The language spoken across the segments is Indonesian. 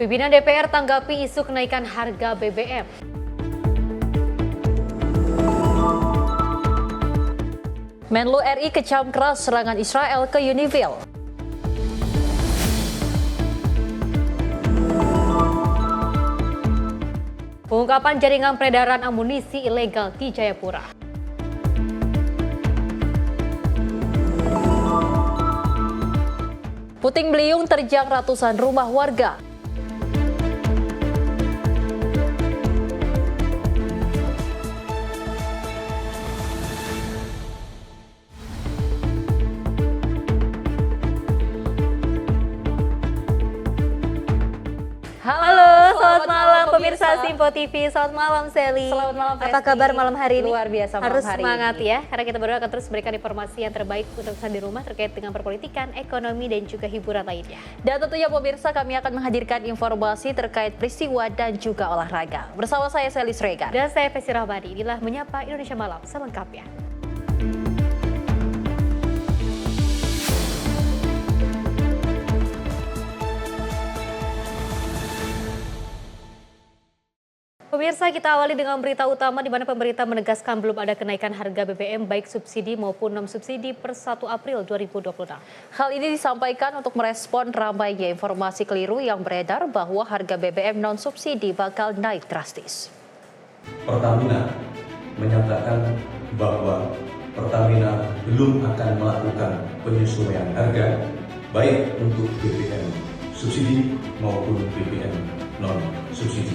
Pimpinan DPR tanggapi isu kenaikan harga BBM. Menlu RI kecam keras serangan Israel ke Unifil. Pengungkapan jaringan peredaran amunisi ilegal di Jayapura. Puting beliung terjang ratusan rumah warga. Halo, selamat malam pemirsa Simpo TV. Selamat malam Sally. Selamat malam Festi. Apa kabar malam hari ini? Luar biasa malam Harus hari semangat ini. ya, karena kita berdua akan terus memberikan informasi yang terbaik untuk pesan di rumah terkait dengan perpolitikan, ekonomi, dan juga hiburan lainnya. Dan tentunya pemirsa kami akan menghadirkan informasi terkait peristiwa dan juga olahraga. Bersama saya Sally Sregar. Dan saya Festi Rahmadi, inilah Menyapa Indonesia Malam selengkapnya. Pemirsa, kita awali dengan berita utama di mana pemerintah menegaskan belum ada kenaikan harga BBM baik subsidi maupun non-subsidi per 1 April 2026. Hal ini disampaikan untuk merespon ramainya informasi keliru yang beredar bahwa harga BBM non-subsidi bakal naik drastis. Pertamina menyatakan bahwa Pertamina belum akan melakukan penyesuaian harga baik untuk BBM subsidi maupun BBM non-subsidi.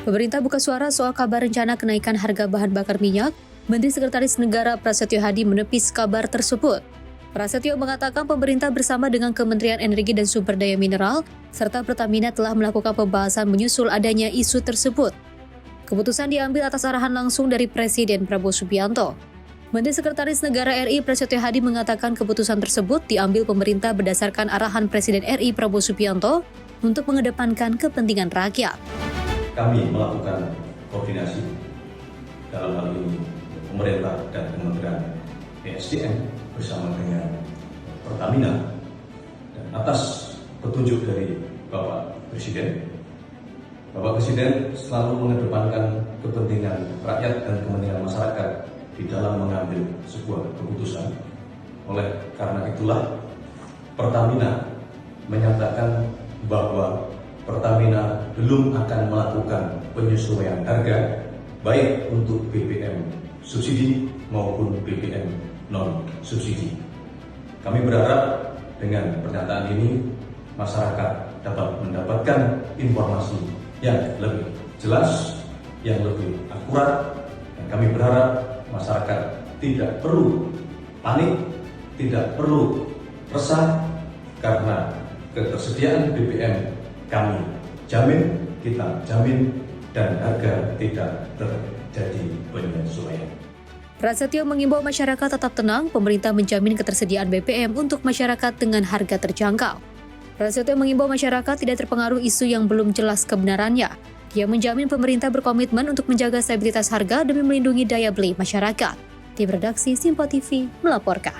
Pemerintah buka suara soal kabar rencana kenaikan harga bahan bakar minyak. Menteri Sekretaris Negara Prasetyo Hadi menepis kabar tersebut. Prasetyo mengatakan pemerintah bersama dengan Kementerian Energi dan Sumber Daya Mineral serta Pertamina telah melakukan pembahasan menyusul adanya isu tersebut. Keputusan diambil atas arahan langsung dari Presiden Prabowo Subianto. Menteri Sekretaris Negara RI Prasetyo Hadi mengatakan keputusan tersebut diambil pemerintah berdasarkan arahan Presiden RI Prabowo Subianto untuk mengedepankan kepentingan rakyat. Kami melakukan koordinasi dalam hal ini pemerintah dan Kementerian ESDM bersama dengan Pertamina dan atas petunjuk dari Bapak Presiden. Bapak Presiden selalu mengedepankan kepentingan rakyat dan kepentingan masyarakat di dalam mengambil sebuah keputusan. Oleh karena itulah Pertamina menyatakan bahwa Pertamina belum akan melakukan penyesuaian harga baik untuk BBM subsidi maupun BBM non-subsidi. Kami berharap dengan pernyataan ini masyarakat dapat mendapatkan informasi yang lebih jelas, yang lebih akurat, dan kami berharap masyarakat tidak perlu panik, tidak perlu resah karena ketersediaan BBM kami jamin, kita jamin, dan harga tidak terjadi penyesuaian. Prasetyo mengimbau masyarakat tetap tenang, pemerintah menjamin ketersediaan BBM untuk masyarakat dengan harga terjangkau. Prasetyo mengimbau masyarakat tidak terpengaruh isu yang belum jelas kebenarannya. Dia menjamin pemerintah berkomitmen untuk menjaga stabilitas harga demi melindungi daya beli masyarakat. Tim redaksi Simpo TV melaporkan.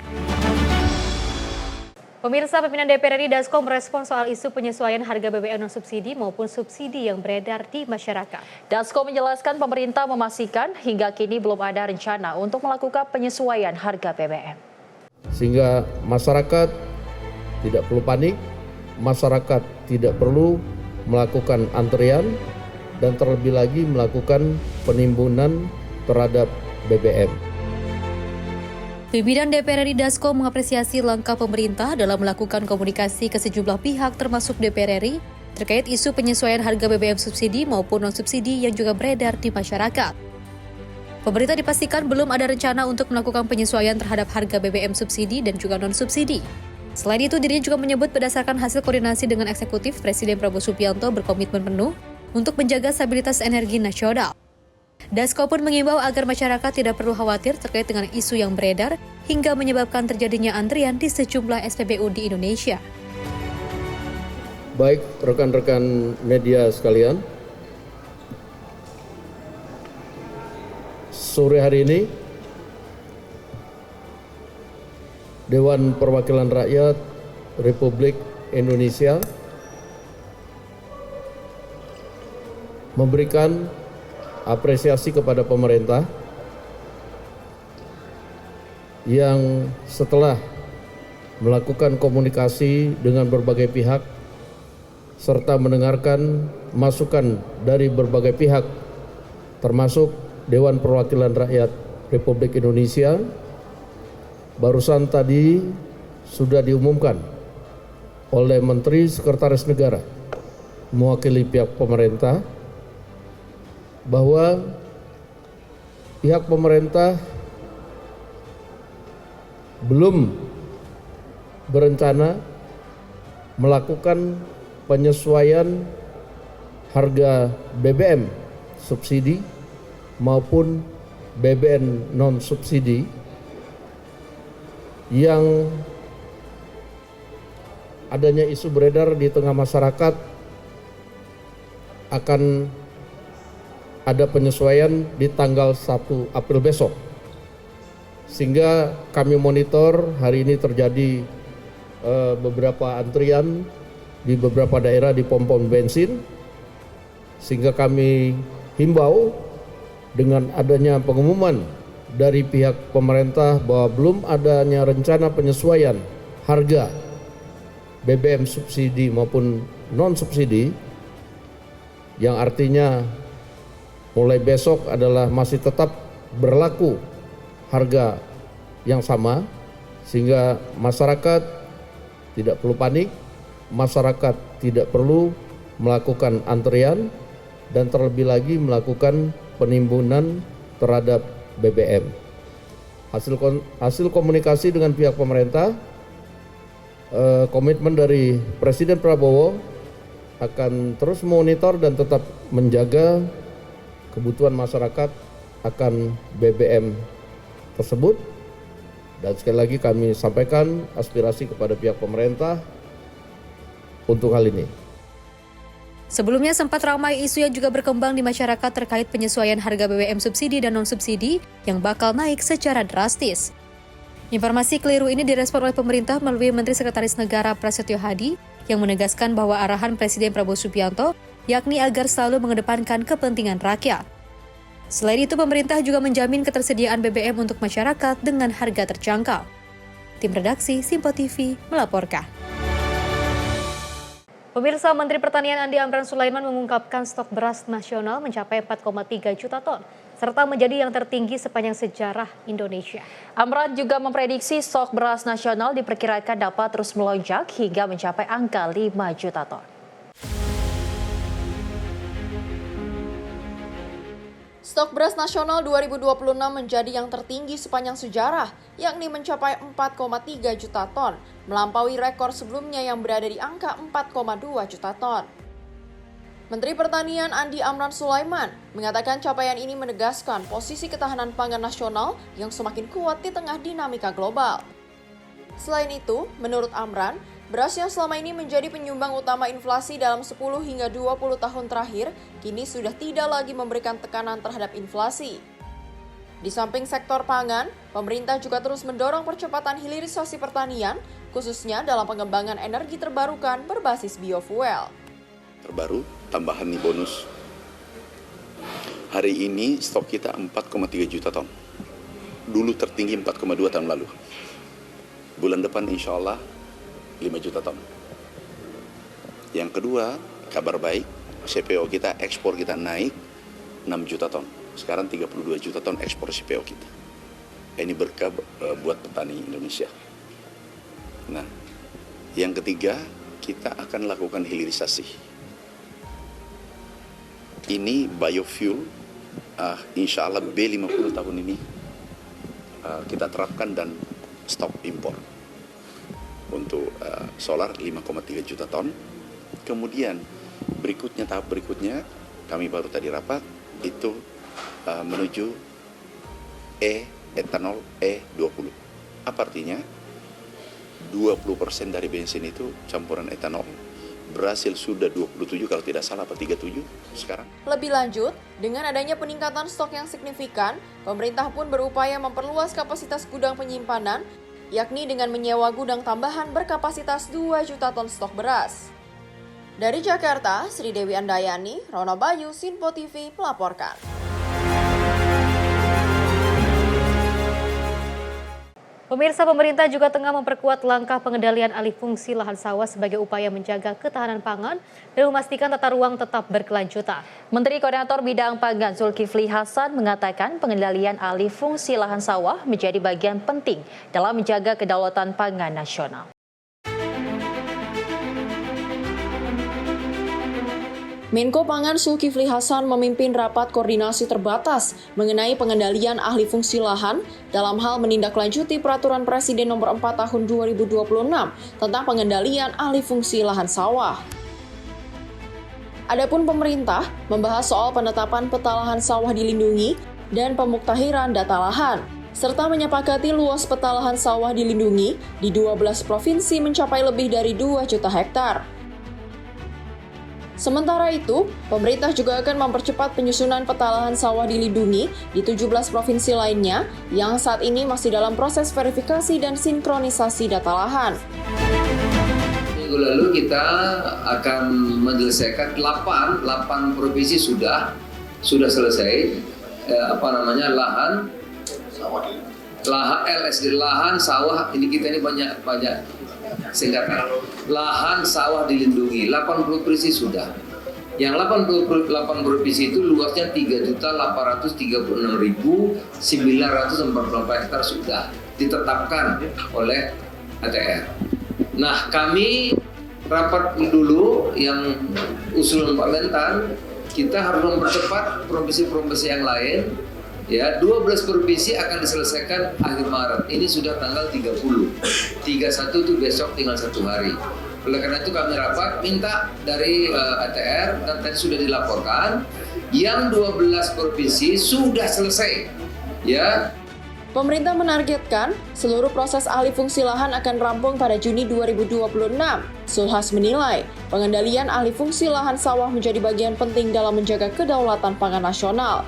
Pemirsa, pimpinan DPR RI Dasko merespon soal isu penyesuaian harga BBM non-subsidi maupun subsidi yang beredar di masyarakat. Dasko menjelaskan pemerintah memastikan hingga kini belum ada rencana untuk melakukan penyesuaian harga BBM. Sehingga masyarakat tidak perlu panik, masyarakat tidak perlu melakukan antrian, dan terlebih lagi melakukan penimbunan terhadap BBM. Pimpinan DPR RI Dasko mengapresiasi langkah pemerintah dalam melakukan komunikasi ke sejumlah pihak termasuk DPR RI terkait isu penyesuaian harga BBM subsidi maupun non-subsidi yang juga beredar di masyarakat. Pemerintah dipastikan belum ada rencana untuk melakukan penyesuaian terhadap harga BBM subsidi dan juga non-subsidi. Selain itu, dirinya juga menyebut berdasarkan hasil koordinasi dengan eksekutif, Presiden Prabowo Subianto berkomitmen penuh untuk menjaga stabilitas energi nasional. Dasko pun mengimbau agar masyarakat tidak perlu khawatir terkait dengan isu yang beredar hingga menyebabkan terjadinya antrian di sejumlah SPBU di Indonesia. Baik rekan-rekan media sekalian, sore hari ini Dewan Perwakilan Rakyat Republik Indonesia memberikan apresiasi kepada pemerintah yang setelah melakukan komunikasi dengan berbagai pihak serta mendengarkan masukan dari berbagai pihak termasuk Dewan Perwakilan Rakyat Republik Indonesia, barusan tadi sudah diumumkan oleh Menteri Sekretaris Negara mewakili pihak pemerintah bahwa pihak pemerintah belum berencana melakukan penyesuaian harga BBM subsidi maupun BBM non subsidi yang adanya isu beredar di tengah masyarakat akan ada penyesuaian di tanggal 1 April besok. Sehingga kami monitor hari ini terjadi beberapa antrian di beberapa daerah di pom-pom bensin, sehingga kami himbau dengan adanya pengumuman dari pihak pemerintah bahwa belum adanya rencana penyesuaian harga BBM subsidi maupun non subsidi, yang artinya mulai besok adalah masih tetap berlaku harga yang sama, sehingga masyarakat tidak perlu panik, masyarakat tidak perlu melakukan antrian dan terlebih lagi melakukan penimbunan terhadap BBM. Hasil komunikasi dengan pihak pemerintah, komitmen dari Presiden Prabowo akan terus memonitor dan tetap menjaga kebutuhan masyarakat akan BBM tersebut. Dan sekali lagi kami sampaikan aspirasi kepada pihak pemerintah untuk hal ini. Sebelumnya sempat ramai isu yang juga berkembang di masyarakat terkait penyesuaian harga BBM subsidi dan non-subsidi yang bakal naik secara drastis. Informasi keliru ini direspon oleh pemerintah melalui Menteri Sekretaris Negara Prasetyo Hadi yang menegaskan bahwa arahan Presiden Prabowo Subianto yakni agar selalu mengedepankan kepentingan rakyat. Selain itu, pemerintah juga menjamin ketersediaan BBM untuk masyarakat dengan harga terjangkau. Tim redaksi Simpo TV melaporkan. Pemirsa, Menteri Pertanian Andi Amran Sulaiman mengungkapkan stok beras nasional mencapai 4,3 juta ton, serta menjadi yang tertinggi sepanjang sejarah Indonesia. Amran juga memprediksi stok beras nasional diperkirakan dapat terus melonjak hingga mencapai angka 5 juta ton. Stok beras nasional 2026 menjadi yang tertinggi sepanjang sejarah, yakni mencapai 4,3 juta ton, melampaui rekor sebelumnya yang berada di angka 4,2 juta ton. Menteri Pertanian Andi Amran Sulaiman mengatakan capaian ini menegaskan posisi ketahanan pangan nasional yang semakin kuat di tengah dinamika global. Selain itu, menurut Amran, beras yang selama ini menjadi penyumbang utama inflasi dalam 10 hingga 20 tahun terakhir, kini sudah tidak lagi memberikan tekanan terhadap inflasi. Di samping sektor pangan, pemerintah juga terus mendorong percepatan hilirisasi pertanian, khususnya dalam pengembangan energi terbarukan berbasis biofuel. Terbaru, tambahan nih bonus. Hari ini stok kita 4,3 juta ton. Dulu tertinggi 4,2 tahun lalu. Bulan depan insya Allah 5 juta ton. Yang kedua, kabar baik, CPO kita, ekspor kita naik 6 juta ton. Sekarang 32 juta ton ekspor CPO kita. Ini berkah buat petani Indonesia. Nah, yang ketiga, kita akan lakukan hilirisasi. Ini biofuel, insya Allah B50 tahun ini kita terapkan dan stop impor. Untuk solar 5,3 juta ton. Kemudian tahap berikutnya kami baru tadi rapat itu menuju etanol E20. Apa artinya? 20% dari bensin itu campuran etanol. Berhasil sudah 27 kalau tidak salah, apa 37 sekarang. Lebih lanjut, dengan adanya peningkatan stok yang signifikan, pemerintah pun berupaya memperluas kapasitas gudang penyimpanan, yakni dengan menyewa gudang tambahan berkapasitas 2 juta ton stok beras. Dari Jakarta, Sri Dewi Andayani, Rono Bayu, Sinpo TV melaporkan. Pemirsa, pemerintah juga tengah memperkuat langkah pengendalian alih fungsi lahan sawah sebagai upaya menjaga ketahanan pangan dan memastikan tata ruang tetap berkelanjutan. Menteri Koordinator Bidang Pangan Zulkifli Hasan mengatakan pengendalian alih fungsi lahan sawah menjadi bagian penting dalam menjaga kedaulatan pangan nasional. Menko Pangan Zulkifli Hasan memimpin rapat koordinasi terbatas mengenai pengendalian ahli fungsi lahan dalam hal menindaklanjuti Peraturan Presiden Nomor 4 Tahun 2026 tentang pengendalian ahli fungsi lahan sawah. Adapun pemerintah membahas soal penetapan peta lahan sawah dilindungi dan pemuktahiran data lahan, serta menyepakati luas peta lahan sawah dilindungi di 12 provinsi mencapai lebih dari 2 juta hektar. Sementara itu, pemerintah juga akan mempercepat penyusunan peta lahan sawah dilindungi di 17 provinsi lainnya yang saat ini masih dalam proses verifikasi dan sinkronisasi data lahan. Minggu lalu kita akan menyelesaikan 8 provinsi sudah selesai lahan sawah ini kita ini banyak singkatan. Lahan sawah dilindungi 80 provinsi sudah. Yang 88 provinsi itu luasnya 3.836.944 hektar sudah ditetapkan oleh ATR. Nah, kami rapat dulu yang usulan Pak Mentan, kita harus mempercepat provinsi-provinsi yang lain. Ya, 12 provinsi akan diselesaikan akhir Maret. Ini sudah tanggal 30. 31 itu besok tinggal 1 hari. Oleh karena itu kami rapat minta dari ATR dan tadi sudah dilaporkan yang 12 provinsi sudah selesai. Ya. Pemerintah menargetkan seluruh proses alih fungsi lahan akan rampung pada Juni 2026. Zulhas menilai pengendalian alih fungsi lahan sawah menjadi bagian penting dalam menjaga kedaulatan pangan nasional.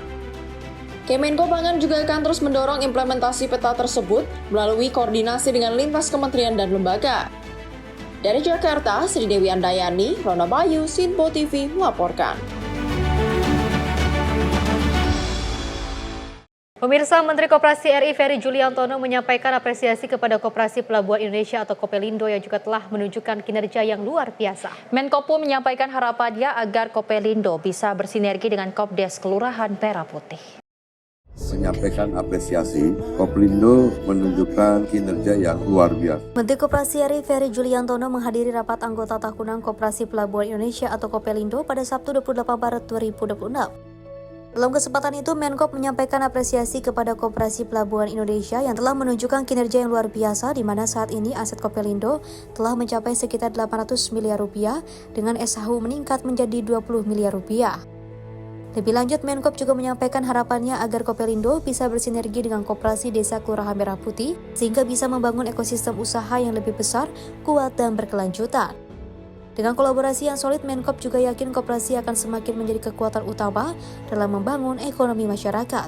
Kemenko Pangan juga akan terus mendorong implementasi peta tersebut melalui koordinasi dengan lintas kementerian dan lembaga. Dari Jakarta, Sri Dewi Andayani, Rono Bayu, Sinpo TV melaporkan. Pemirsa, Menteri Koperasi RI Ferry Juliantono menyampaikan apresiasi kepada Koperasi Pelabuhan Indonesia atau Kopelindo yang juga telah menunjukkan kinerja yang luar biasa. Menkopo menyampaikan harapannya agar Kopelindo bisa bersinergi dengan Kopdes Kelurahan Merah Putih. Menyampaikan apresiasi, Kopelindo menunjukkan kinerja yang luar biasa. Menteri Koperasi RI Ferry Juliantono menghadiri rapat anggota tahunan Koperasi Pelabuhan Indonesia atau Kopelindo pada Sabtu 28 Maret 2026. Dalam kesempatan itu, Menkop menyampaikan apresiasi kepada Koperasi Pelabuhan Indonesia yang telah menunjukkan kinerja yang luar biasa, di mana saat ini aset Kopelindo telah mencapai sekitar 800 miliar rupiah dengan SHU meningkat menjadi 20 miliar rupiah. Lebih lanjut, Menkop juga menyampaikan harapannya agar Kopelindo bisa bersinergi dengan Koperasi Desa Kelurahan Merah Putih sehingga bisa membangun ekosistem usaha yang lebih besar, kuat, dan berkelanjutan. Dengan kolaborasi yang solid, Menkop juga yakin koperasi akan semakin menjadi kekuatan utama dalam membangun ekonomi masyarakat.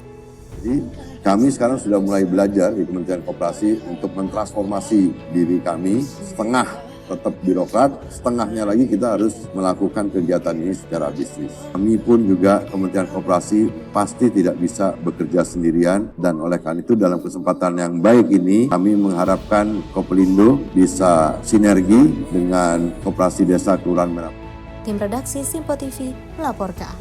Jadi kami sekarang sudah mulai belajar di Kementerian Koperasi untuk mentransformasi diri kami, setengah tetap birokrat, setengahnya lagi kita harus melakukan kegiatan ini secara bisnis. Kami pun juga Kementerian Koperasi pasti tidak bisa bekerja sendirian, dan oleh karena itu dalam kesempatan yang baik ini kami mengharapkan Kopelindo bisa sinergi dengan Koperasi Desa Kelurahan Merah Putih. Tim redaksi Sinpo TV melaporkan.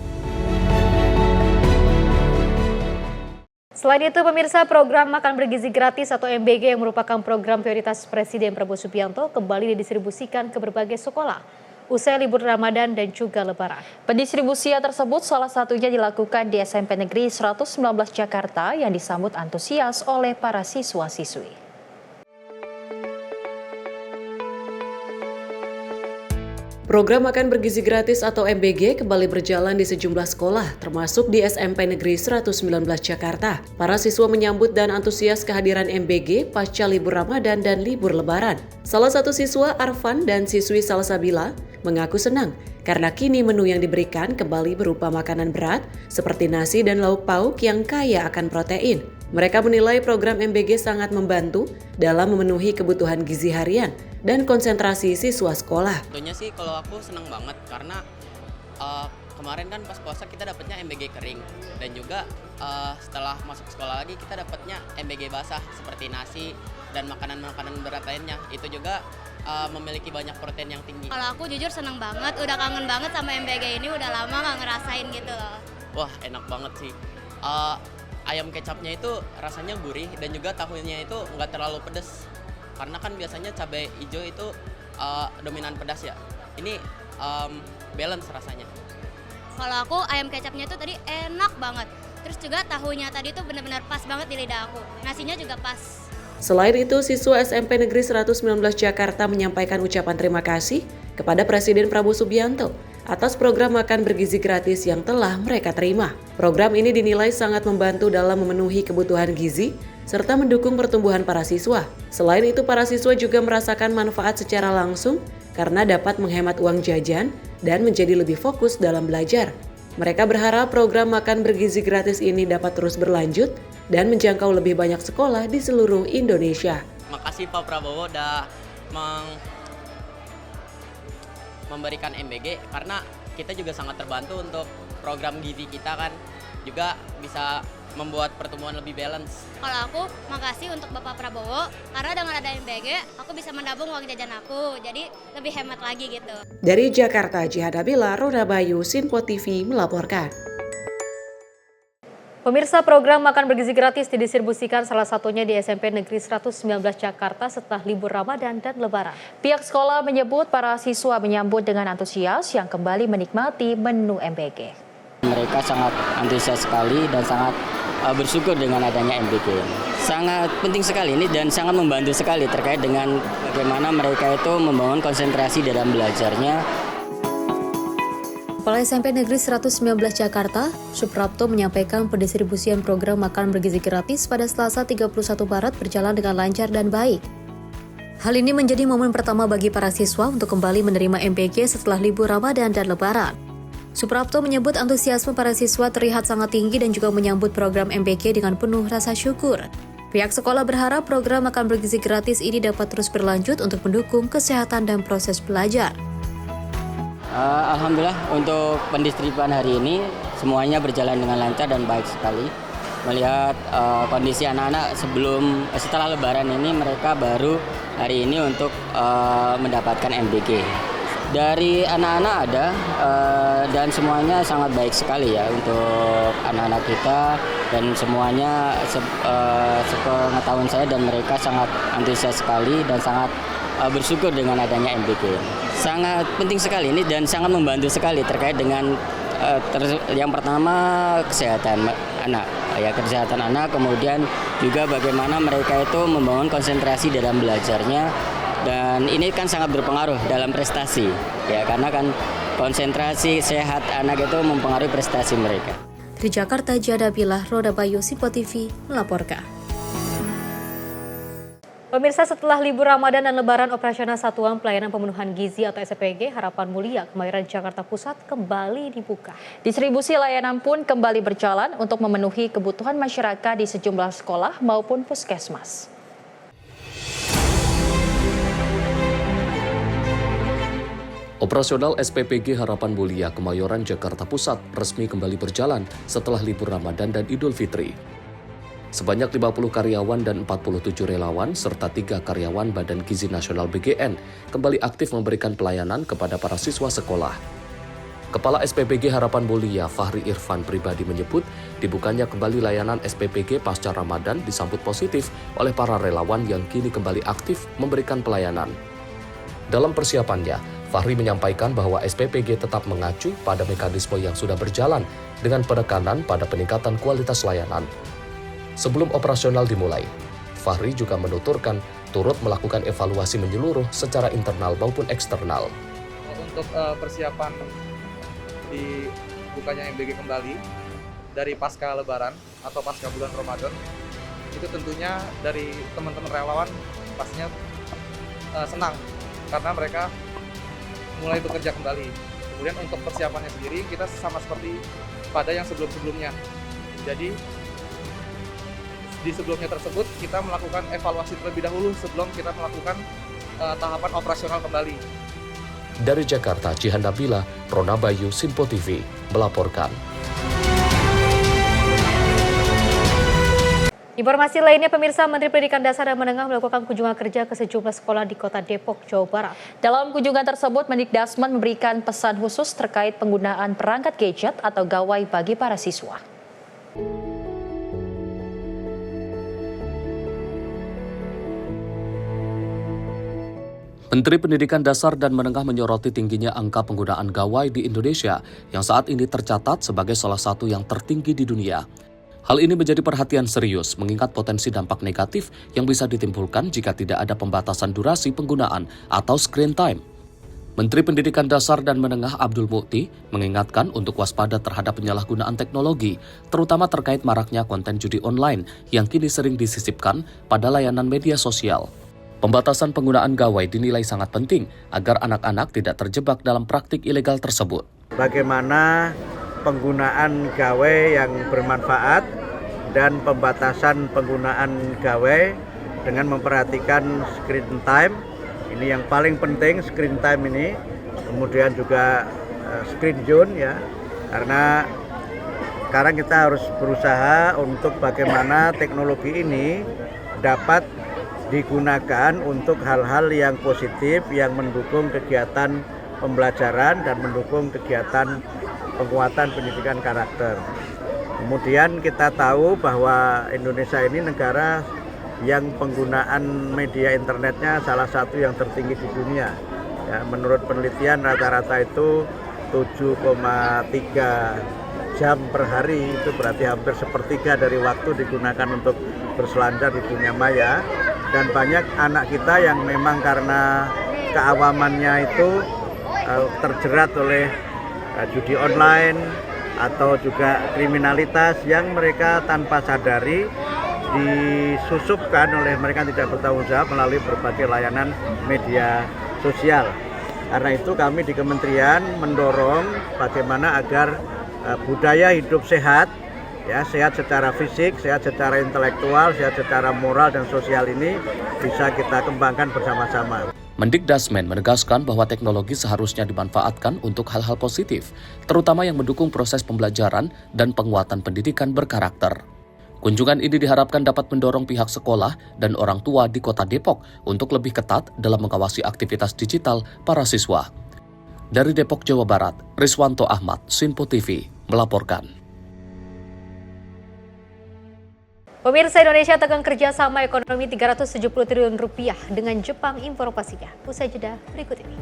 Selain itu, pemirsa, program Makan Bergizi Gratis atau MBG yang merupakan program prioritas Presiden Prabowo Subianto kembali didistribusikan ke berbagai sekolah usai libur Ramadan dan juga Lebaran. Pendistribusian tersebut salah satunya dilakukan di SMP Negeri 119 Jakarta yang disambut antusias oleh para siswa-siswi. Program Makan Bergizi Gratis atau MBG kembali berjalan di sejumlah sekolah, termasuk di SMP Negeri 119 Jakarta. Para siswa menyambut dan antusias kehadiran MBG pasca libur Ramadan dan libur Lebaran. Salah satu siswa, Arfan, dan siswi Salsabila mengaku senang karena kini menu yang diberikan kembali berupa makanan berat seperti nasi dan lauk pauk yang kaya akan protein. Mereka menilai program MBG sangat membantu dalam memenuhi kebutuhan gizi harian dan konsentrasi siswa sekolah. Tentunya sih kalau aku senang banget karena kemarin kan pas puasa kita dapatnya MBG kering dan juga setelah masuk sekolah lagi kita dapatnya MBG basah seperti nasi dan makanan-makanan berat lainnya. Itu juga memiliki banyak protein yang tinggi. Kalau aku jujur senang banget, udah kangen banget sama MBG ini, udah lama nggak ngerasain gitu loh. Wah, enak banget sih. Ayam kecapnya itu rasanya gurih dan juga tahunya itu nggak terlalu pedas. Karena kan biasanya cabai hijau itu dominan pedas ya. Ini balance rasanya. Kalau aku ayam kecapnya tuh tadi enak banget. Terus juga tahunya tadi tuh benar-benar pas banget di lidah aku. Nasinya juga pas. Selain itu, siswa SMP Negeri 119 Jakarta menyampaikan ucapan terima kasih kepada Presiden Prabowo Subianto atas program makan bergizi gratis yang telah mereka terima. Program ini dinilai sangat membantu dalam memenuhi kebutuhan gizi serta mendukung pertumbuhan para siswa. Selain itu, para siswa juga merasakan manfaat secara langsung karena dapat menghemat uang jajan dan menjadi lebih fokus dalam belajar. Mereka berharap program makan bergizi gratis ini dapat terus berlanjut dan menjangkau lebih banyak sekolah di seluruh Indonesia. Makasih Pak Prabowo udah memberikan MBG karena kita juga sangat terbantu untuk program gizi kita kan juga bisa membuat pertumbuhan lebih balance. Kalau aku makasih untuk Bapak Prabowo karena dengan ada MBG aku bisa menabung uang jajan aku, jadi lebih hemat lagi gitu. Dari Jakarta, Jihad Abila, Roda Bayu, Sinpo TV melaporkan. Pemirsa, program makan bergizi gratis didistribusikan salah satunya di SMP Negeri 119 Jakarta setelah libur Ramadan dan Lebaran. Pihak sekolah menyebut para siswa menyambut dengan antusias yang kembali menikmati menu MBG. Mereka sangat antusias sekali dan sangat bersyukur dengan adanya MBG. Sangat penting sekali ini dan sangat membantu sekali terkait dengan bagaimana mereka itu membangun konsentrasi dalam belajarnya. Kepala SMP Negeri 119 Jakarta, Suprapto menyampaikan pendistribusian program makan bergizi gratis pada Selasa 31 Maret berjalan dengan lancar dan baik. Hal ini menjadi momen pertama bagi para siswa untuk kembali menerima MBG setelah libur Ramadan dan Lebaran. Suprapto menyebut antusiasme para siswa terlihat sangat tinggi dan juga menyambut program MBG dengan penuh rasa syukur. Pihak sekolah berharap program makan bergizi gratis ini dapat terus berlanjut untuk mendukung kesehatan dan proses belajar. Alhamdulillah untuk pendistribusian hari ini semuanya berjalan dengan lancar dan baik sekali. Melihat kondisi anak-anak setelah Lebaran ini mereka baru hari ini untuk mendapatkan MBG. Dari anak-anak ada dan semuanya sangat baik sekali ya untuk anak-anak kita dan semuanya sepengetahuan saya dan mereka sangat antusias sekali dan sangat bersyukur dengan adanya MBG. Sangat penting sekali ini dan sangat membantu sekali terkait dengan yang pertama kesehatan anak, ya kesehatan anak, kemudian juga bagaimana mereka itu membangun konsentrasi dalam belajarnya dan ini kan sangat berpengaruh dalam prestasi ya karena kan konsentrasi sehat anak itu mempengaruhi prestasi mereka. Dari Jakarta, Jihad Abila, Roda Bayu, Sinpo TV melaporkan. Pemirsa, setelah libur Ramadan dan Lebaran, operasional Satuan Pelayanan Pemenuhan Gizi atau SPG Harapan Mulia Kemayoran Jakarta Pusat kembali dibuka. Distribusi layanan pun kembali berjalan untuk memenuhi kebutuhan masyarakat di sejumlah sekolah maupun puskesmas. Operasional SPPG Harapan Mulia Kemayoran Jakarta Pusat resmi kembali berjalan setelah libur Ramadan dan Idul Fitri. Sebanyak 50 karyawan dan 47 relawan serta 3 karyawan Badan Gizi Nasional BGN kembali aktif memberikan pelayanan kepada para siswa sekolah. Kepala SPPG Harapan Mulia Fahri Irfan pribadi menyebut dibukanya kembali layanan SPPG pasca Ramadan disambut positif oleh para relawan yang kini kembali aktif memberikan pelayanan. Dalam persiapannya, Fahri menyampaikan bahwa SPPG tetap mengacu pada mekanisme yang sudah berjalan dengan penekanan pada peningkatan kualitas layanan. Sebelum operasional dimulai, Fahri juga menuturkan turut melakukan evaluasi menyeluruh secara internal maupun eksternal. Untuk persiapan dibukanya MBG kembali dari pasca Lebaran atau pasca bulan Ramadan, itu tentunya dari teman-teman relawan pastinya senang karena mereka mulai bekerja kembali. Kemudian untuk persiapannya sendiri kita sama seperti pada yang sebelum-sebelumnya. Jadi di sebelumnya tersebut kita melakukan evaluasi terlebih dahulu sebelum kita melakukan tahapan operasional kembali. Dari Jakarta, Jihan Nabila, Rona Bayu, Sinpo TV, melaporkan. Informasi lainnya, pemirsa, Menteri Pendidikan Dasar dan Menengah melakukan kunjungan kerja ke sejumlah sekolah di Kota Depok, Jawa Barat. Dalam kunjungan tersebut, Mendikdasmen memberikan pesan khusus terkait penggunaan perangkat gadget atau gawai bagi para siswa. Menteri Pendidikan Dasar dan Menengah menyoroti tingginya angka penggunaan gawai di Indonesia yang saat ini tercatat sebagai salah satu yang tertinggi di dunia. Hal ini menjadi perhatian serius mengingat potensi dampak negatif yang bisa ditimbulkan jika tidak ada pembatasan durasi penggunaan atau screen time. Menteri Pendidikan Dasar dan Menengah Abdul Mukti mengingatkan untuk waspada terhadap penyalahgunaan teknologi, terutama terkait maraknya konten judi online yang kini sering disisipkan pada layanan media sosial. Pembatasan penggunaan gawai dinilai sangat penting agar anak-anak tidak terjebak dalam praktik ilegal tersebut. Bagaimana penggunaan gawai yang bermanfaat dan pembatasan penggunaan gawai dengan memperhatikan screen time. Ini yang paling penting, screen time ini. Kemudian juga screen zone ya. Karena sekarang kita harus berusaha untuk bagaimana teknologi ini dapat digunakan untuk hal-hal yang positif yang mendukung kegiatan pembelajaran dan mendukung kegiatan penguatan pendidikan karakter. Kemudian kita tahu bahwa Indonesia ini negara yang penggunaan media internetnya salah satu yang tertinggi di dunia. Ya, menurut penelitian rata-rata itu 7,3 jam per hari, itu berarti hampir sepertiga dari waktu digunakan untuk berselancar di dunia maya. Dan banyak anak kita yang memang karena keawamannya itu terjerat oleh judi online atau juga kriminalitas yang mereka tanpa sadari disusupkan oleh mereka tidak bertanggung jawab melalui berbagai layanan media sosial. Karena itu kami di kementerian mendorong bagaimana agar budaya hidup sehat, ya, sehat secara fisik, sehat secara intelektual, sehat secara moral dan sosial ini bisa kita kembangkan bersama-sama. Mendikdasmen menegaskan bahwa teknologi seharusnya dimanfaatkan untuk hal-hal positif, terutama yang mendukung proses pembelajaran dan penguatan pendidikan berkarakter. Kunjungan ini diharapkan dapat mendorong pihak sekolah dan orang tua di Kota Depok untuk lebih ketat dalam mengawasi aktivitas digital para siswa. Dari Depok, Jawa Barat, Riswanto Ahmad, Sinpo TV, melaporkan. Pemirsa, Indonesia tegang kerjasama ekonomi 370 triliun rupiah dengan Jepang, informasinya usai jeda berikut ini.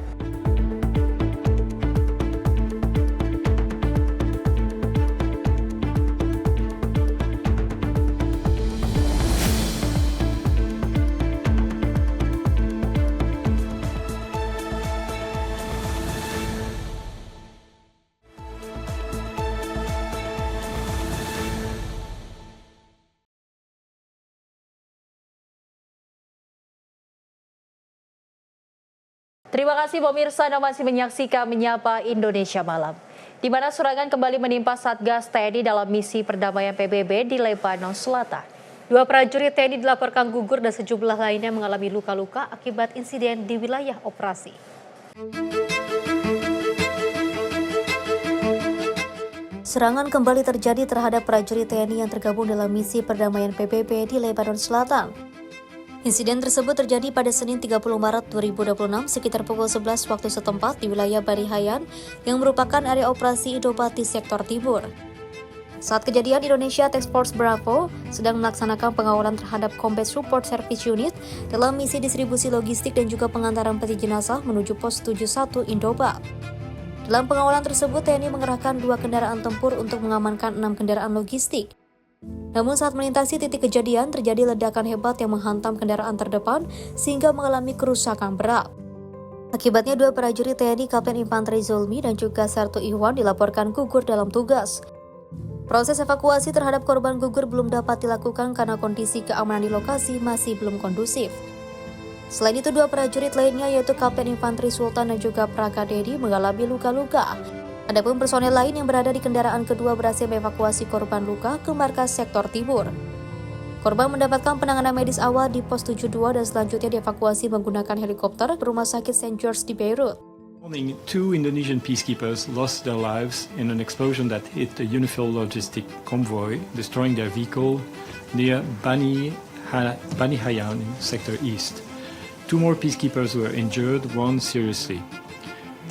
Terima kasih pemirsa Anda masih menyaksikan Menyapa Indonesia Malam, di mana serangan kembali menimpa Satgas TNI dalam misi perdamaian PBB di Lebanon Selatan. 2 prajurit TNI dilaporkan gugur dan sejumlah lainnya mengalami luka-luka akibat insiden di wilayah operasi. Serangan kembali terjadi terhadap prajurit TNI yang tergabung dalam misi perdamaian PBB di Lebanon Selatan. Insiden tersebut terjadi pada Senin 30 Maret 2026 sekitar pukul 11 waktu setempat di wilayah Barihayan yang merupakan area operasi Indobat di sektor timur. Saat kejadian, Indonesia Task Force Bravo sedang melaksanakan pengawalan terhadap Combat Support Service Unit dalam misi distribusi logistik dan juga pengantaran peti jenazah menuju pos 71 Indobat. Dalam pengawalan tersebut, TNI mengerahkan 2 kendaraan tempur untuk mengamankan 6 kendaraan logistik. Namun saat melintasi titik kejadian, terjadi ledakan hebat yang menghantam kendaraan terdepan sehingga mengalami kerusakan berat. Akibatnya 2 prajurit TNI Kapten Infanteri Zulmi dan juga Sertu Iwan dilaporkan gugur dalam tugas. Proses evakuasi terhadap korban gugur belum dapat dilakukan karena kondisi keamanan di lokasi masih belum kondusif. Selain itu, 2 prajurit lainnya yaitu Kapten Infanteri Sultan dan juga Prakadedi mengalami luka-luka. Adapun personel lain yang berada di kendaraan kedua berhasil mengevakuasi korban luka ke markas sektor timur. Korban mendapatkan penanganan medis awal di pos 72 dan selanjutnya dievakuasi menggunakan helikopter ke Rumah Sakit St. George di Beirut. Two Indonesian peacekeepers lost their lives in an explosion that hit a UNIFIL logistic convoy, destroying their vehicle near Bani Hayan in Sector East. 2 more peacekeepers were injured, one seriously.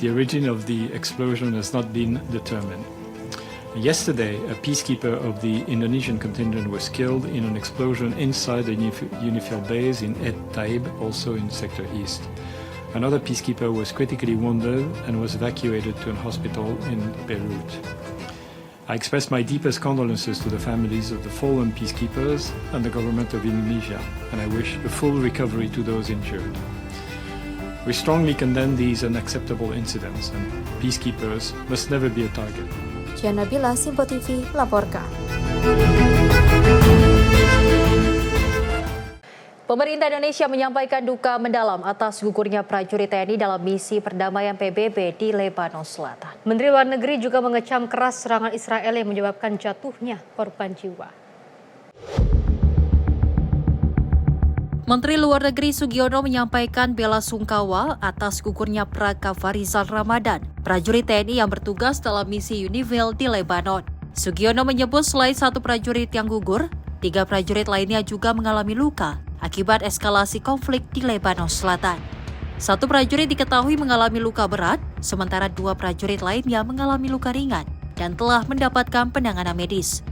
The origin of the explosion has not been determined. Yesterday, a peacekeeper of the Indonesian contingent was killed in an explosion inside the UNIFIL base in Et Taib, also in Sector East. Another peacekeeper was critically wounded and was evacuated to a hospital in Beirut. I express my deepest condolences to the families of the fallen peacekeepers and the government of Indonesia, and I wish a full recovery to those injured. We strongly condemn these unacceptable incidents, and peacekeepers must never be a target. Cian Nabila, Simpo TV, melaporkan. Pemerintah Indonesia menyampaikan duka mendalam atas gugurnya prajurit TNI dalam misi perdamaian PBB di Lebanon Selatan. Menteri Luar Negeri juga mengecam keras serangan Israel yang menyebabkan jatuhnya korban jiwa. Menteri Luar Negeri Sugiono menyampaikan bela sungkawa atas gugurnya Praka Farizal Ramadan, prajurit TNI yang bertugas dalam misi UNIFIL di Lebanon. Sugiono menyebut selain 1 prajurit yang gugur, 3 prajurit lainnya juga mengalami luka akibat eskalasi konflik di Lebanon Selatan. 1 prajurit diketahui mengalami luka berat, sementara 2 prajurit lainnya mengalami luka ringan dan telah mendapatkan penanganan medis.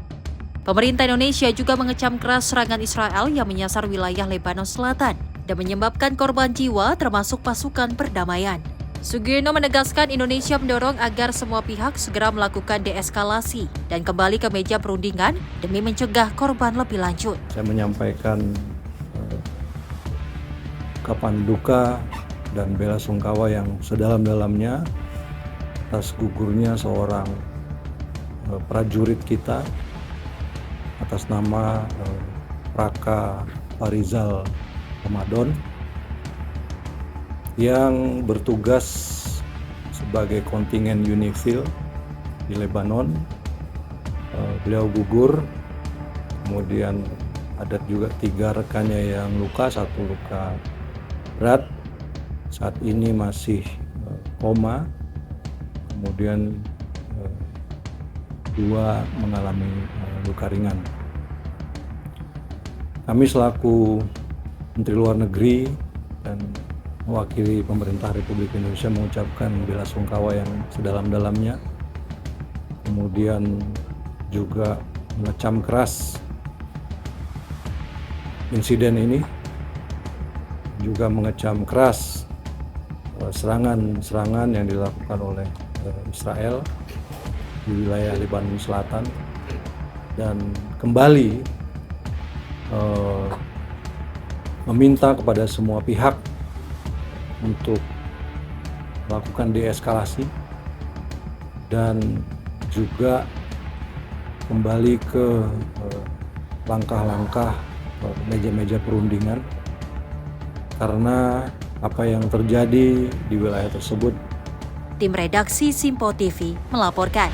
Pemerintah Indonesia juga mengecam keras serangan Israel yang menyasar wilayah Lebanon Selatan dan menyebabkan korban jiwa termasuk pasukan perdamaian. Sugiono menegaskan Indonesia mendorong agar semua pihak segera melakukan deeskalasi dan kembali ke meja perundingan demi mencegah korban lebih lanjut. Saya menyampaikan ungkapan duka dan bela sungkawa yang sedalam-dalamnya atas gugurnya seorang prajurit kita atas nama Praka Farizal Ramadan yang bertugas sebagai kontingen UNIFIL di Lebanon. Beliau gugur, kemudian ada juga 3 rekannya yang luka, 1 luka berat, saat ini masih koma, kemudian 2 mengalami luka ringan. Kami selaku Menteri Luar Negeri dan mewakili pemerintah Republik Indonesia mengucapkan bela sungkawa yang sedalam-dalamnya, kemudian juga mengecam keras insiden ini, juga mengecam keras serangan-serangan yang dilakukan oleh Israel di wilayah Lebanon Selatan, dan kembali meminta kepada semua pihak untuk melakukan deeskalasi dan juga kembali ke langkah-langkah meja-meja perundingan, karena apa yang terjadi di wilayah tersebut. Tim redaksi Simpo TV melaporkan.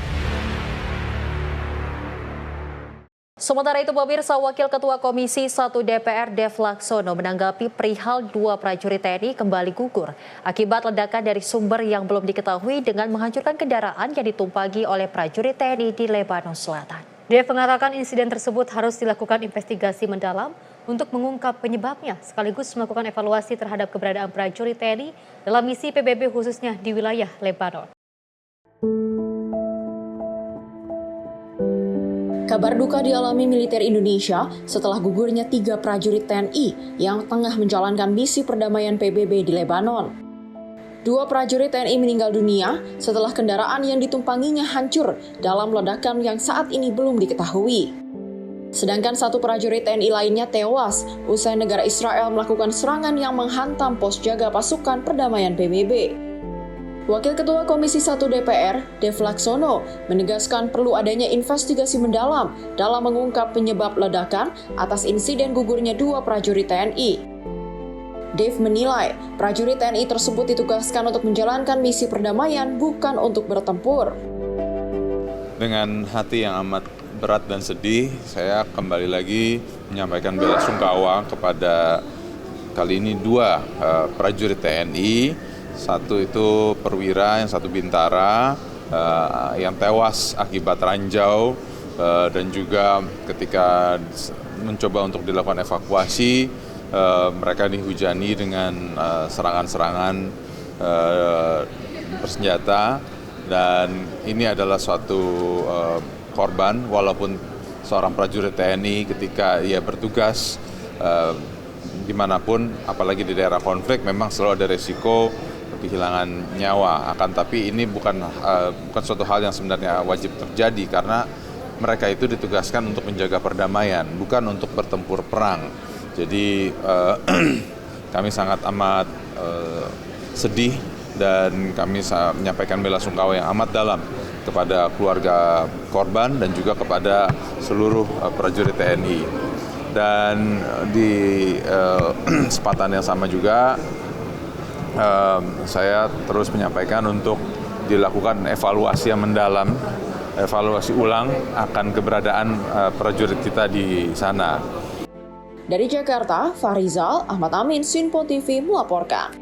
Sementara itu, pemirsa, Wakil Ketua Komisi 1 DPR Dev Laksono menanggapi perihal 2 prajurit TNI kembali gugur akibat ledakan dari sumber yang belum diketahui dengan menghancurkan kendaraan yang ditumpangi oleh prajurit TNI di Lebanon Selatan. Dev mengatakan insiden tersebut harus dilakukan investigasi mendalam untuk mengungkap penyebabnya, sekaligus melakukan evaluasi terhadap keberadaan prajurit TNI dalam misi PBB khususnya di wilayah Lebanon. Kabar duka dialami militer Indonesia setelah gugurnya 3 prajurit TNI yang tengah menjalankan misi perdamaian PBB di Lebanon. 2 prajurit TNI meninggal dunia setelah kendaraan yang ditumpanginya hancur dalam ledakan yang saat ini belum diketahui. Sedangkan 1 prajurit TNI lainnya tewas usai negara Israel melakukan serangan yang menghantam pos jaga pasukan perdamaian PBB. Wakil Ketua Komisi 1 DPR, Dev Laksono, menegaskan perlu adanya investigasi mendalam dalam mengungkap penyebab ledakan atas insiden gugurnya 2 prajurit TNI. Dev menilai prajurit TNI tersebut ditugaskan untuk menjalankan misi perdamaian, bukan untuk bertempur. Dengan hati yang amat berat dan sedih. Saya kembali lagi menyampaikan bela sungkawa kepada kali ini 2 prajurit TNI, satu itu perwira, yang satu bintara, yang tewas akibat ranjau, dan juga ketika mencoba untuk dilakukan evakuasi, mereka dihujani dengan serangan-serangan bersenjata, dan ini adalah suatu korban, walaupun seorang prajurit TNI ketika ia bertugas dimanapun, apalagi di daerah konflik, memang selalu ada resiko kehilangan nyawa. Akan tapi ini bukan suatu hal yang sebenarnya wajib terjadi, karena mereka itu ditugaskan untuk menjaga perdamaian, bukan untuk bertempur perang. Jadi kami sangat amat sedih, dan kami menyampaikan bela sungkawa yang amat dalam kepada keluarga korban dan juga kepada seluruh prajurit TNI. Dan di kesempatan yang sama juga saya terus menyampaikan untuk dilakukan evaluasi yang mendalam, evaluasi ulang akan keberadaan prajurit kita di sana. Dari Jakarta, Farizal Ahmad Amin, Sinpo TV melaporkan.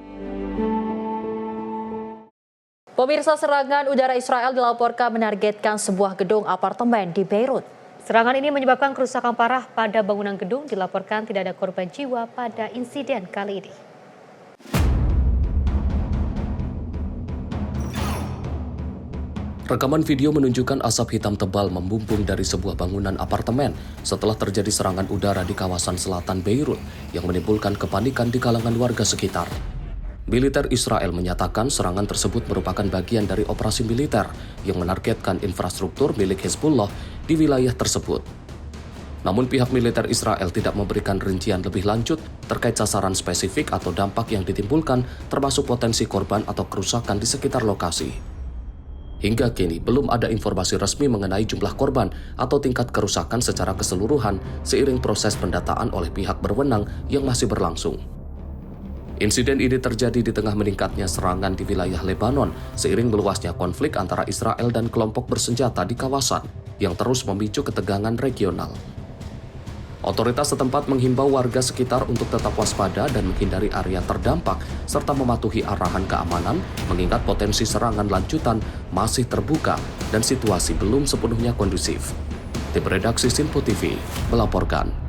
Pemirsa, serangan udara Israel dilaporkan menargetkan sebuah gedung apartemen di Beirut. Serangan ini menyebabkan kerusakan parah pada bangunan gedung. Dilaporkan tidak ada korban jiwa pada insiden kali ini. Rekaman video menunjukkan asap hitam tebal membumbung dari sebuah bangunan apartemen setelah terjadi serangan udara di kawasan selatan Beirut yang menimbulkan kepanikan di kalangan warga sekitar. Militer Israel menyatakan serangan tersebut merupakan bagian dari operasi militer yang menargetkan infrastruktur milik Hezbollah di wilayah tersebut. Namun pihak militer Israel tidak memberikan rincian lebih lanjut terkait sasaran spesifik atau dampak yang ditimbulkan, termasuk potensi korban atau kerusakan di sekitar lokasi. Hingga kini belum ada informasi resmi mengenai jumlah korban atau tingkat kerusakan secara keseluruhan seiring proses pendataan oleh pihak berwenang yang masih berlangsung. Insiden ini terjadi di tengah meningkatnya serangan di wilayah Lebanon seiring meluasnya konflik antara Israel dan kelompok bersenjata di kawasan yang terus memicu ketegangan regional. Otoritas setempat menghimbau warga sekitar untuk tetap waspada dan menghindari area terdampak serta mematuhi arahan keamanan mengingat potensi serangan lanjutan masih terbuka dan situasi belum sepenuhnya kondusif. Tim redaksi Sinpo TV melaporkan.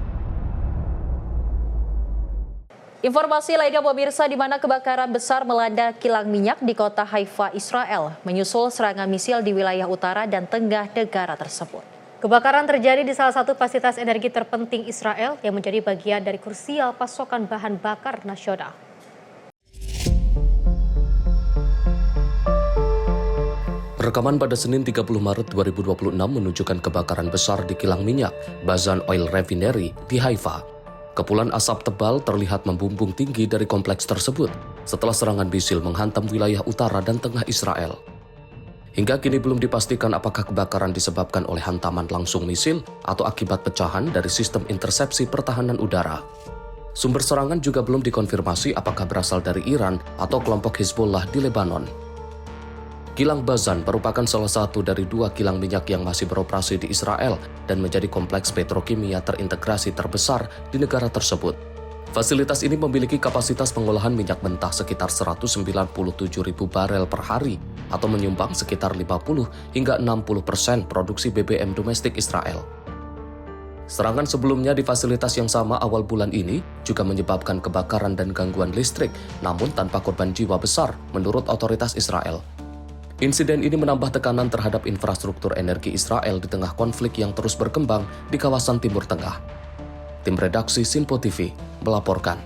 Informasi lainnya pemirsa, di mana kebakaran besar melanda kilang minyak di kota Haifa, Israel, menyusul serangan misil di wilayah utara dan tengah negara tersebut. Kebakaran terjadi di salah satu fasilitas energi terpenting Israel yang menjadi bagian dari krusial pasokan bahan bakar nasional. Rekaman pada Senin 30 Maret 2026 menunjukkan kebakaran besar di kilang minyak Bazan Oil Refinery di Haifa. Kepulan asap tebal terlihat membumbung tinggi dari kompleks tersebut setelah serangan misil menghantam wilayah utara dan tengah Israel. Hingga kini belum dipastikan apakah kebakaran disebabkan oleh hantaman langsung misil atau akibat pecahan dari sistem intersepsi pertahanan udara. Sumber serangan juga belum dikonfirmasi apakah berasal dari Iran atau kelompok Hezbollah di Lebanon. Kilang Bazan merupakan salah satu dari 2 kilang minyak yang masih beroperasi di Israel dan menjadi kompleks petrokimia terintegrasi terbesar di negara tersebut. Fasilitas ini memiliki kapasitas pengolahan minyak mentah sekitar 197.000 barel per hari atau menyumbang sekitar 50 hingga 60% produksi BBM domestik Israel. Serangan sebelumnya di fasilitas yang sama awal bulan ini juga menyebabkan kebakaran dan gangguan listrik, namun tanpa korban jiwa besar menurut otoritas Israel. Insiden ini menambah tekanan terhadap infrastruktur energi Israel di tengah konflik yang terus berkembang di kawasan Timur Tengah. Tim redaksi Sinpo TV melaporkan.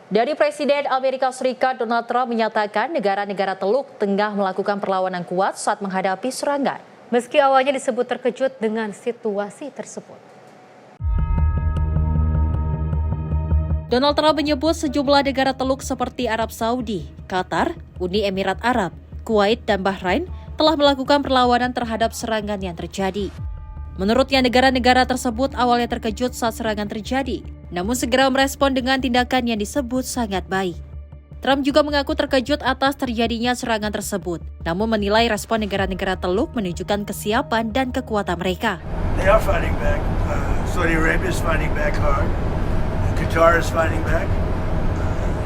Dari Presiden Amerika Serikat Donald Trump menyatakan negara-negara Teluk tengah melakukan perlawanan kuat saat menghadapi serangan, meski awalnya disebut terkejut dengan situasi tersebut. Donald Trump menyebut sejumlah negara Teluk seperti Arab Saudi, Qatar, Uni Emirat Arab, Kuwait, dan Bahrain telah melakukan perlawanan terhadap serangan yang terjadi. Menurutnya, negara-negara tersebut awalnya terkejut saat serangan terjadi, namun segera merespon dengan tindakan yang disebut sangat baik. Trump juga mengaku terkejut atas terjadinya serangan tersebut, namun menilai respon negara-negara Teluk menunjukkan kesiapan dan kekuatan mereka. They are fighting back. Saudi Arabia is fighting back hard. Qatar is fighting back.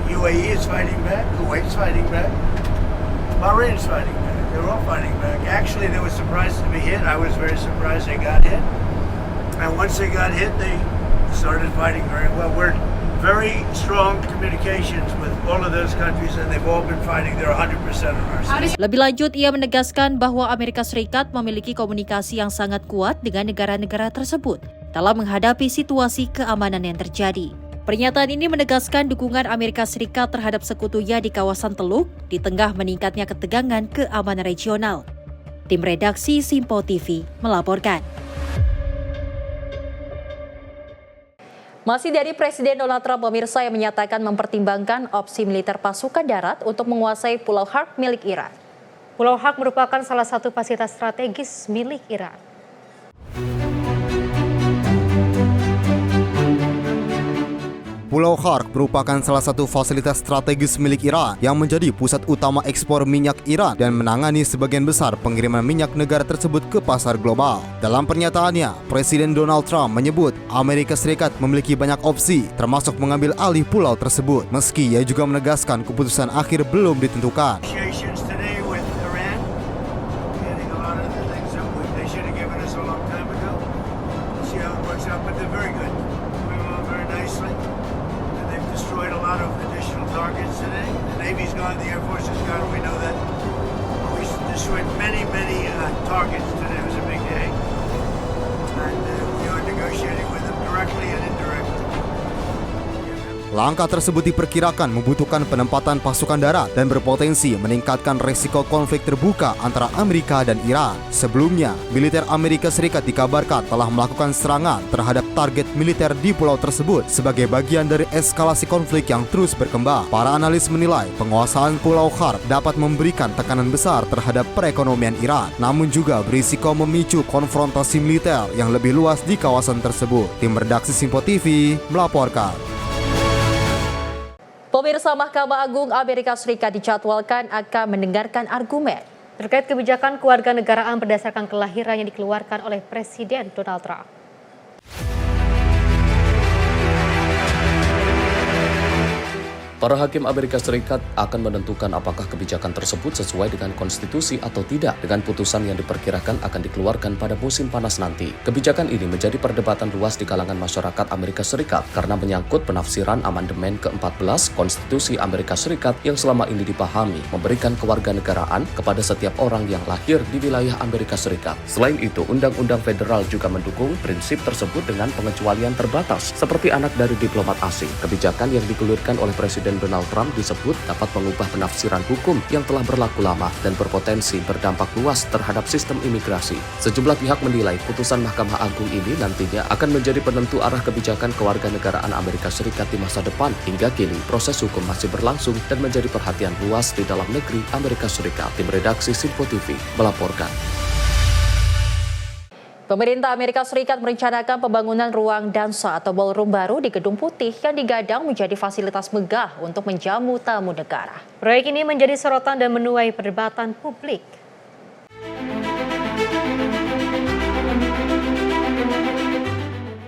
UAE is fighting back. Kuwait is fighting back. Bahrain is fighting back. They're all fighting back. Actually, they were surprised to be hit. I was very surprised they got hit. And once they got hit, they started fighting very well. We're very strong communications with all of those countries and they've all been fighting. They're 100% on our side. Lebih lanjut, ia menegaskan bahwa Amerika Serikat memiliki komunikasi yang sangat kuat dengan negara-negara tersebut dalam menghadapi situasi keamanan yang terjadi. Pernyataan ini menegaskan dukungan Amerika Serikat terhadap sekutunya di kawasan Teluk di tengah meningkatnya ketegangan keamanan regional. Tim redaksi Simpo TV melaporkan. Masih dari Presiden Donald Trump, pemirsa, yang menyatakan mempertimbangkan opsi militer pasukan darat untuk menguasai Pulau Hark milik Iran. Pulau Hark merupakan salah satu fasilitas strategis milik Iran. Pulau Hark merupakan salah satu fasilitas strategis milik Iran yang menjadi pusat utama ekspor minyak Iran dan menangani sebagian besar pengiriman minyak negara tersebut ke pasar global. Dalam pernyataannya, Presiden Donald Trump menyebut Amerika Serikat memiliki banyak opsi, termasuk mengambil alih pulau tersebut, meski ia juga menegaskan keputusan akhir belum ditentukan. The Air Force has gone. We know that we destroyed many targets today. It was a big day, and we are negotiating with them directly and indirectly. Langkah tersebut diperkirakan membutuhkan penempatan pasukan darat dan berpotensi meningkatkan resiko konflik terbuka antara Amerika dan Iran. Sebelumnya, militer Amerika Serikat dikabarkan telah melakukan serangan terhadap target militer di pulau tersebut sebagai bagian dari eskalasi konflik yang terus berkembang. Para analis menilai penguasaan Pulau Hark dapat memberikan tekanan besar terhadap perekonomian Iran, namun juga berisiko memicu konfrontasi militer yang lebih luas di kawasan tersebut. Tim redaksi Simpo TV melaporkan. Pemirsa, Mahkamah Agung Amerika Serikat dijadwalkan akan mendengarkan argumen terkait kebijakan kewarganegaraan berdasarkan kelahiran yang dikeluarkan oleh Presiden Donald Trump. Para hakim Amerika Serikat akan menentukan apakah kebijakan tersebut sesuai dengan konstitusi atau tidak dengan putusan yang diperkirakan akan dikeluarkan pada musim panas nanti. Kebijakan ini menjadi perdebatan luas di kalangan masyarakat Amerika Serikat karena menyangkut penafsiran amandemen ke-14 Konstitusi Amerika Serikat yang selama ini dipahami memberikan kewarganegaraan kepada setiap orang yang lahir di wilayah Amerika Serikat. Selain itu, undang-undang federal juga mendukung prinsip tersebut dengan pengecualian terbatas seperti anak dari diplomat asing. Kebijakan yang digulirkan oleh Presiden Donald Trump disebut dapat mengubah penafsiran hukum yang telah berlaku lama dan berpotensi berdampak luas terhadap sistem imigrasi. Sejumlah pihak menilai putusan Mahkamah Agung ini nantinya akan menjadi penentu arah kebijakan kewarganegaraan Amerika Serikat di masa depan. Hingga kini, proses hukum masih berlangsung dan menjadi perhatian luas di dalam negeri Amerika Serikat. Tim redaksi Simpo TV melaporkan. Pemerintah Amerika Serikat merencanakan pembangunan ruang dansa atau ballroom baru di Gedung Putih yang digadang menjadi fasilitas megah untuk menjamu tamu negara. Proyek ini menjadi sorotan dan menuai perdebatan publik.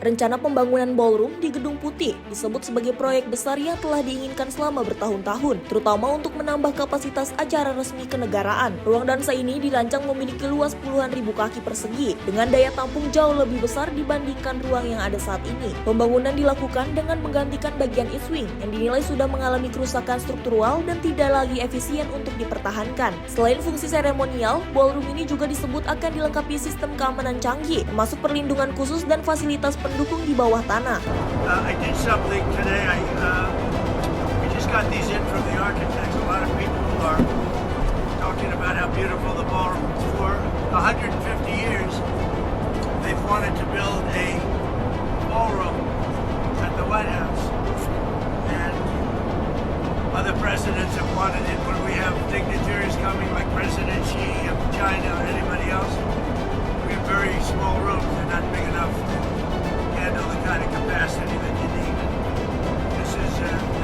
Rencana pembangunan ballroom di Gedung Putih disebut sebagai proyek besar yang telah diinginkan selama bertahun-tahun, terutama untuk menambah kapasitas acara resmi kenegaraan. Ruang dansa ini dirancang memiliki luas puluhan ribu kaki persegi dengan daya tampung jauh lebih besar dibandingkan ruang yang ada saat ini. Pembangunan dilakukan dengan menggantikan bagian east wing yang dinilai sudah mengalami kerusakan struktural dan tidak lagi efisien untuk dipertahankan. Selain fungsi seremonial, ballroom ini juga disebut akan dilengkapi sistem keamanan canggih, termasuk perlindungan khusus dan fasilitas pendukung di bawah tanah. I did something today. We just got these in from the architects. A lot of people are talking about how beautiful the ballroom is. For 150 years, they've wanted to build a ballroom at the White House, and other presidents have wanted it. When we have dignitaries coming, like President Xi of China or anybody else, we have very small rooms. They're not big enough to handle the kind of capacity that you need. This is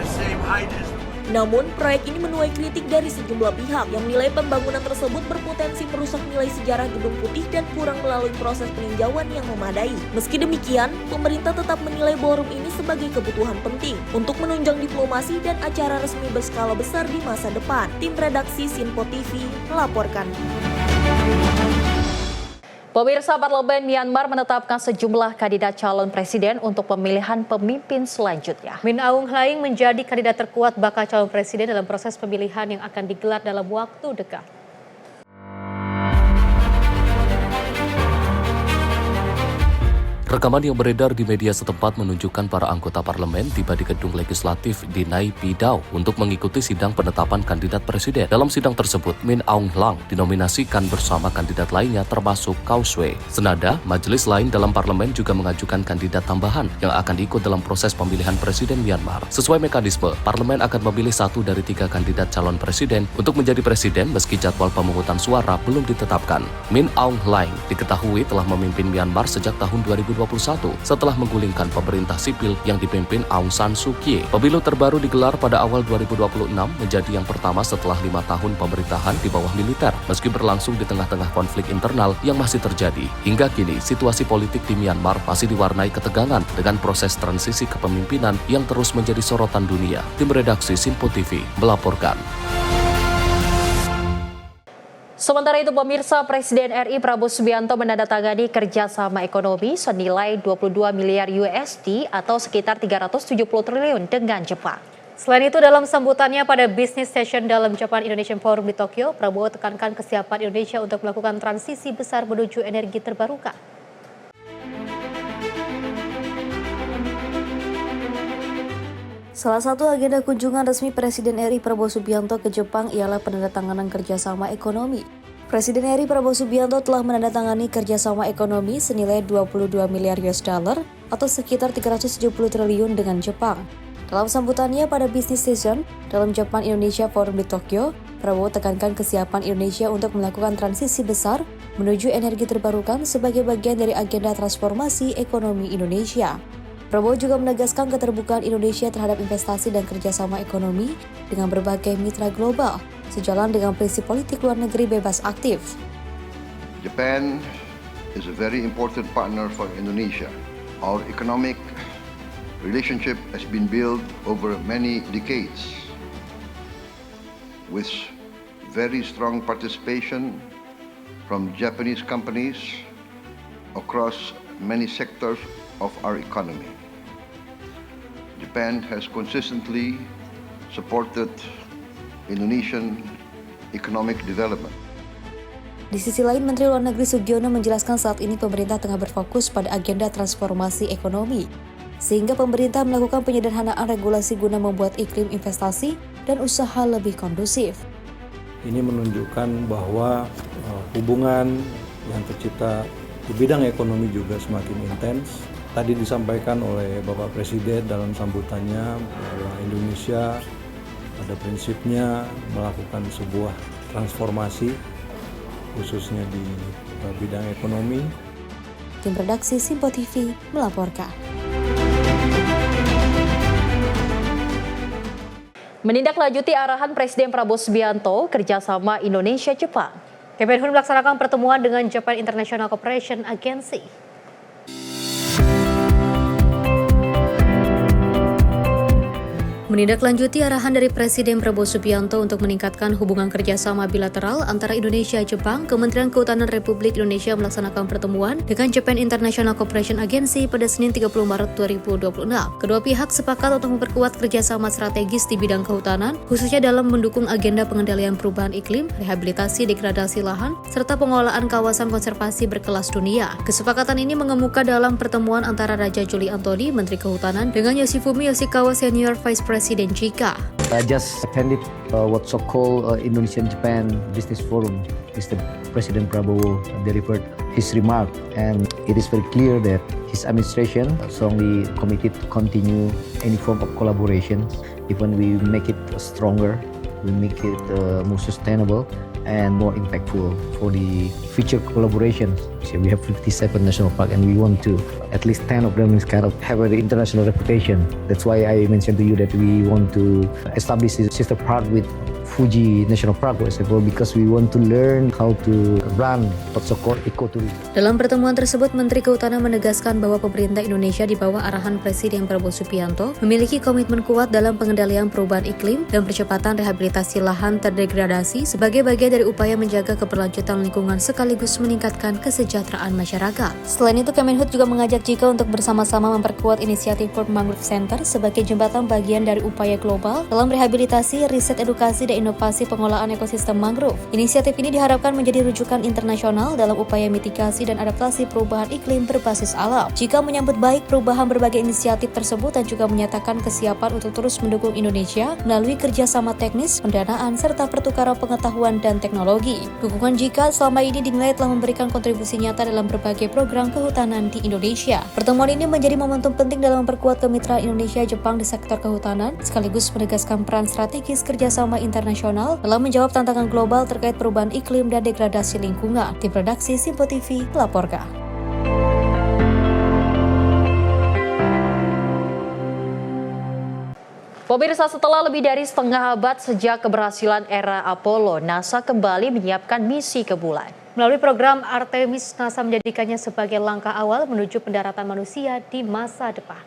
the same height as Namun, proyek ini menuai kritik dari sejumlah pihak yang menilai pembangunan tersebut berpotensi merusak nilai sejarah Gedung Putih dan kurang melalui proses peninjauan yang memadai. Meski demikian, pemerintah tetap menilai ballroom ini sebagai kebutuhan penting untuk menunjang diplomasi dan acara resmi berskala besar di masa depan. Tim redaksi Sinpo TV melaporkan. Pemirsa, Parlemen Myanmar menetapkan sejumlah kandidat calon presiden untuk pemilihan pemimpin selanjutnya. Min Aung Hlaing menjadi kandidat terkuat bakal calon presiden dalam proses pemilihan yang akan digelar dalam waktu dekat. Rekaman yang beredar di media setempat menunjukkan para anggota parlemen tiba di gedung legislatif di Nay Pyi Taw untuk mengikuti sidang penetapan kandidat presiden. Dalam sidang tersebut, Min Aung Hlaing dinominasikan bersama kandidat lainnya termasuk Khaw Swee. Senada, majelis lain dalam parlemen juga mengajukan kandidat tambahan yang akan ikut dalam proses pemilihan presiden Myanmar. Sesuai mekanisme, parlemen akan memilih 1 dari 3 kandidat calon presiden untuk menjadi presiden meski jadwal pemungutan suara belum ditetapkan. Min Aung Hlaing diketahui telah memimpin Myanmar sejak tahun 2021 setelah menggulingkan pemerintah sipil yang dipimpin Aung San Suu Kyi. Pemilu terbaru digelar pada awal 2026 menjadi yang pertama setelah 5 tahun pemerintahan di bawah militer, meski berlangsung di tengah-tengah konflik internal yang masih terjadi. Hingga kini, situasi politik di Myanmar masih diwarnai ketegangan dengan proses transisi kepemimpinan yang terus menjadi sorotan dunia. Tim redaksi Sinpo TV melaporkan. Sementara itu, pemirsa, Presiden RI Prabowo Subianto menandatangani kerjasama ekonomi senilai 22 miliar USD atau sekitar 370 triliun dengan Jepang. Selain itu, dalam sambutannya pada Business Session dalam Japan Indonesian Forum di Tokyo, Prabowo tekankan kesiapan Indonesia untuk melakukan transisi besar menuju energi terbarukan. Salah satu agenda kunjungan resmi Presiden RI Prabowo Subianto ke Jepang ialah penandatanganan kerjasama ekonomi. Presiden RI Prabowo Subianto telah menandatangani kerjasama ekonomi senilai 22 miliar USD atau sekitar 370 triliun dengan Jepang. Dalam sambutannya pada Business Session dalam Japan Indonesia Forum di Tokyo, Prabowo tekankan kesiapan Indonesia untuk melakukan transisi besar menuju energi terbarukan sebagai bagian dari agenda transformasi ekonomi Indonesia. Prabowo juga menegaskan keterbukaan Indonesia terhadap investasi dan kerjasama ekonomi dengan berbagai mitra global, sejalan dengan prinsip politik luar negeri bebas aktif. Japan is a very important partner for Indonesia. Our economic relationship has been built over many decades with very strong participation from Japanese companies across many sectors of our economy. Japan has consistently supported Indonesian economic development. Di sisi lain, Menteri Luar Negeri Sugiono menjelaskan saat ini pemerintah tengah berfokus pada agenda transformasi ekonomi, sehingga pemerintah melakukan penyederhanaan regulasi guna membuat iklim investasi dan usaha lebih kondusif. Ini menunjukkan bahwa hubungan yang tercipta di bidang ekonomi juga semakin intens. Tadi disampaikan oleh Bapak Presiden dalam sambutannya bahwa Indonesia pada prinsipnya melakukan sebuah transformasi khususnya di bidang ekonomi. Tim redaksi Sinpo TV melaporkan. Menindaklanjuti arahan Presiden Prabowo Subianto kerjasama Indonesia-Jepang, Kemenhub melaksanakan pertemuan dengan Japan International Cooperation Agency. Menindaklanjuti arahan dari Presiden Prabowo Subianto untuk meningkatkan hubungan kerjasama bilateral antara Indonesia dan Jepang, Kementerian Kehutanan Republik Indonesia melaksanakan pertemuan dengan Japan International Cooperation Agency pada Senin 30 Maret 2026. Kedua pihak sepakat untuk memperkuat kerjasama strategis di bidang kehutanan, khususnya dalam mendukung agenda pengendalian perubahan iklim, rehabilitasi degradasi lahan, serta pengelolaan kawasan konservasi berkelas dunia. Kesepakatan ini mengemuka dalam pertemuan antara Raja Juli Antony, Menteri Kehutanan, dengan Yoshifumi Yoshikawa Senior Vice President JICA. I just attended what's so-called Indonesian-Japan Business Forum. Mr. President Prabowo delivered his remark, and it is very clear that his administration strongly committed to continue any form of collaboration. Even we make it stronger, we make it more sustainable and more impactful for the future collaborations So we have 57 national parks, and we want to at least 10 of them is kind of have an international reputation. That's why I mentioned to you that we want to establish a sister park with Fuji National Park, for example, because we want to learn how to run what's called ecotourism. Dalam pertemuan tersebut, Menteri Kehutanan menegaskan bahwa pemerintah Indonesia di bawah arahan Presiden Prabowo Subianto memiliki komitmen kuat dalam pengendalian perubahan iklim dan percepatan rehabilitasi lahan terdegradasi sebagai bagian dari upaya menjaga keberlanjutan lingkungan sekaligus meningkatkan kesejahteraan masyarakat. Selain itu, Kemenhub juga mengajak JIKA untuk bersama-sama memperkuat inisiatif World Mangrove Center sebagai jembatan bagian dari upaya global dalam rehabilitasi, riset, edukasi, dan inovasi pengolahan ekosistem mangrove. Inisiatif ini diharapkan menjadi rujukan internasional dalam upaya mitigasi dan adaptasi perubahan iklim berbasis alam. JIKA menyambut baik perubahan berbagai inisiatif tersebut dan juga menyatakan kesiapan untuk terus mendukung Indonesia melalui kerjasama teknis, pendanaan, serta pertukaran pengetahuan dan teknologi. Dukungan JIKA selama ini dinilai telah memberikan kontribusi nyata dalam berbagai program kehutanan di Indonesia. Pertemuan ini menjadi momentum penting dalam memperkuat kemitraan Indonesia-Jepang di sektor kehutanan, sekaligus menegaskan peran strategis kerjasama internasional dalam menjawab tantangan global terkait perubahan iklim dan degradasi lingkungan. Tim redaksi Simpo TV melaporkan. Pemirsa, setelah lebih dari setengah abad sejak keberhasilan era Apollo, NASA kembali menyiapkan misi ke bulan. Melalui program Artemis, NASA menjadikannya sebagai langkah awal menuju pendaratan manusia di masa depan.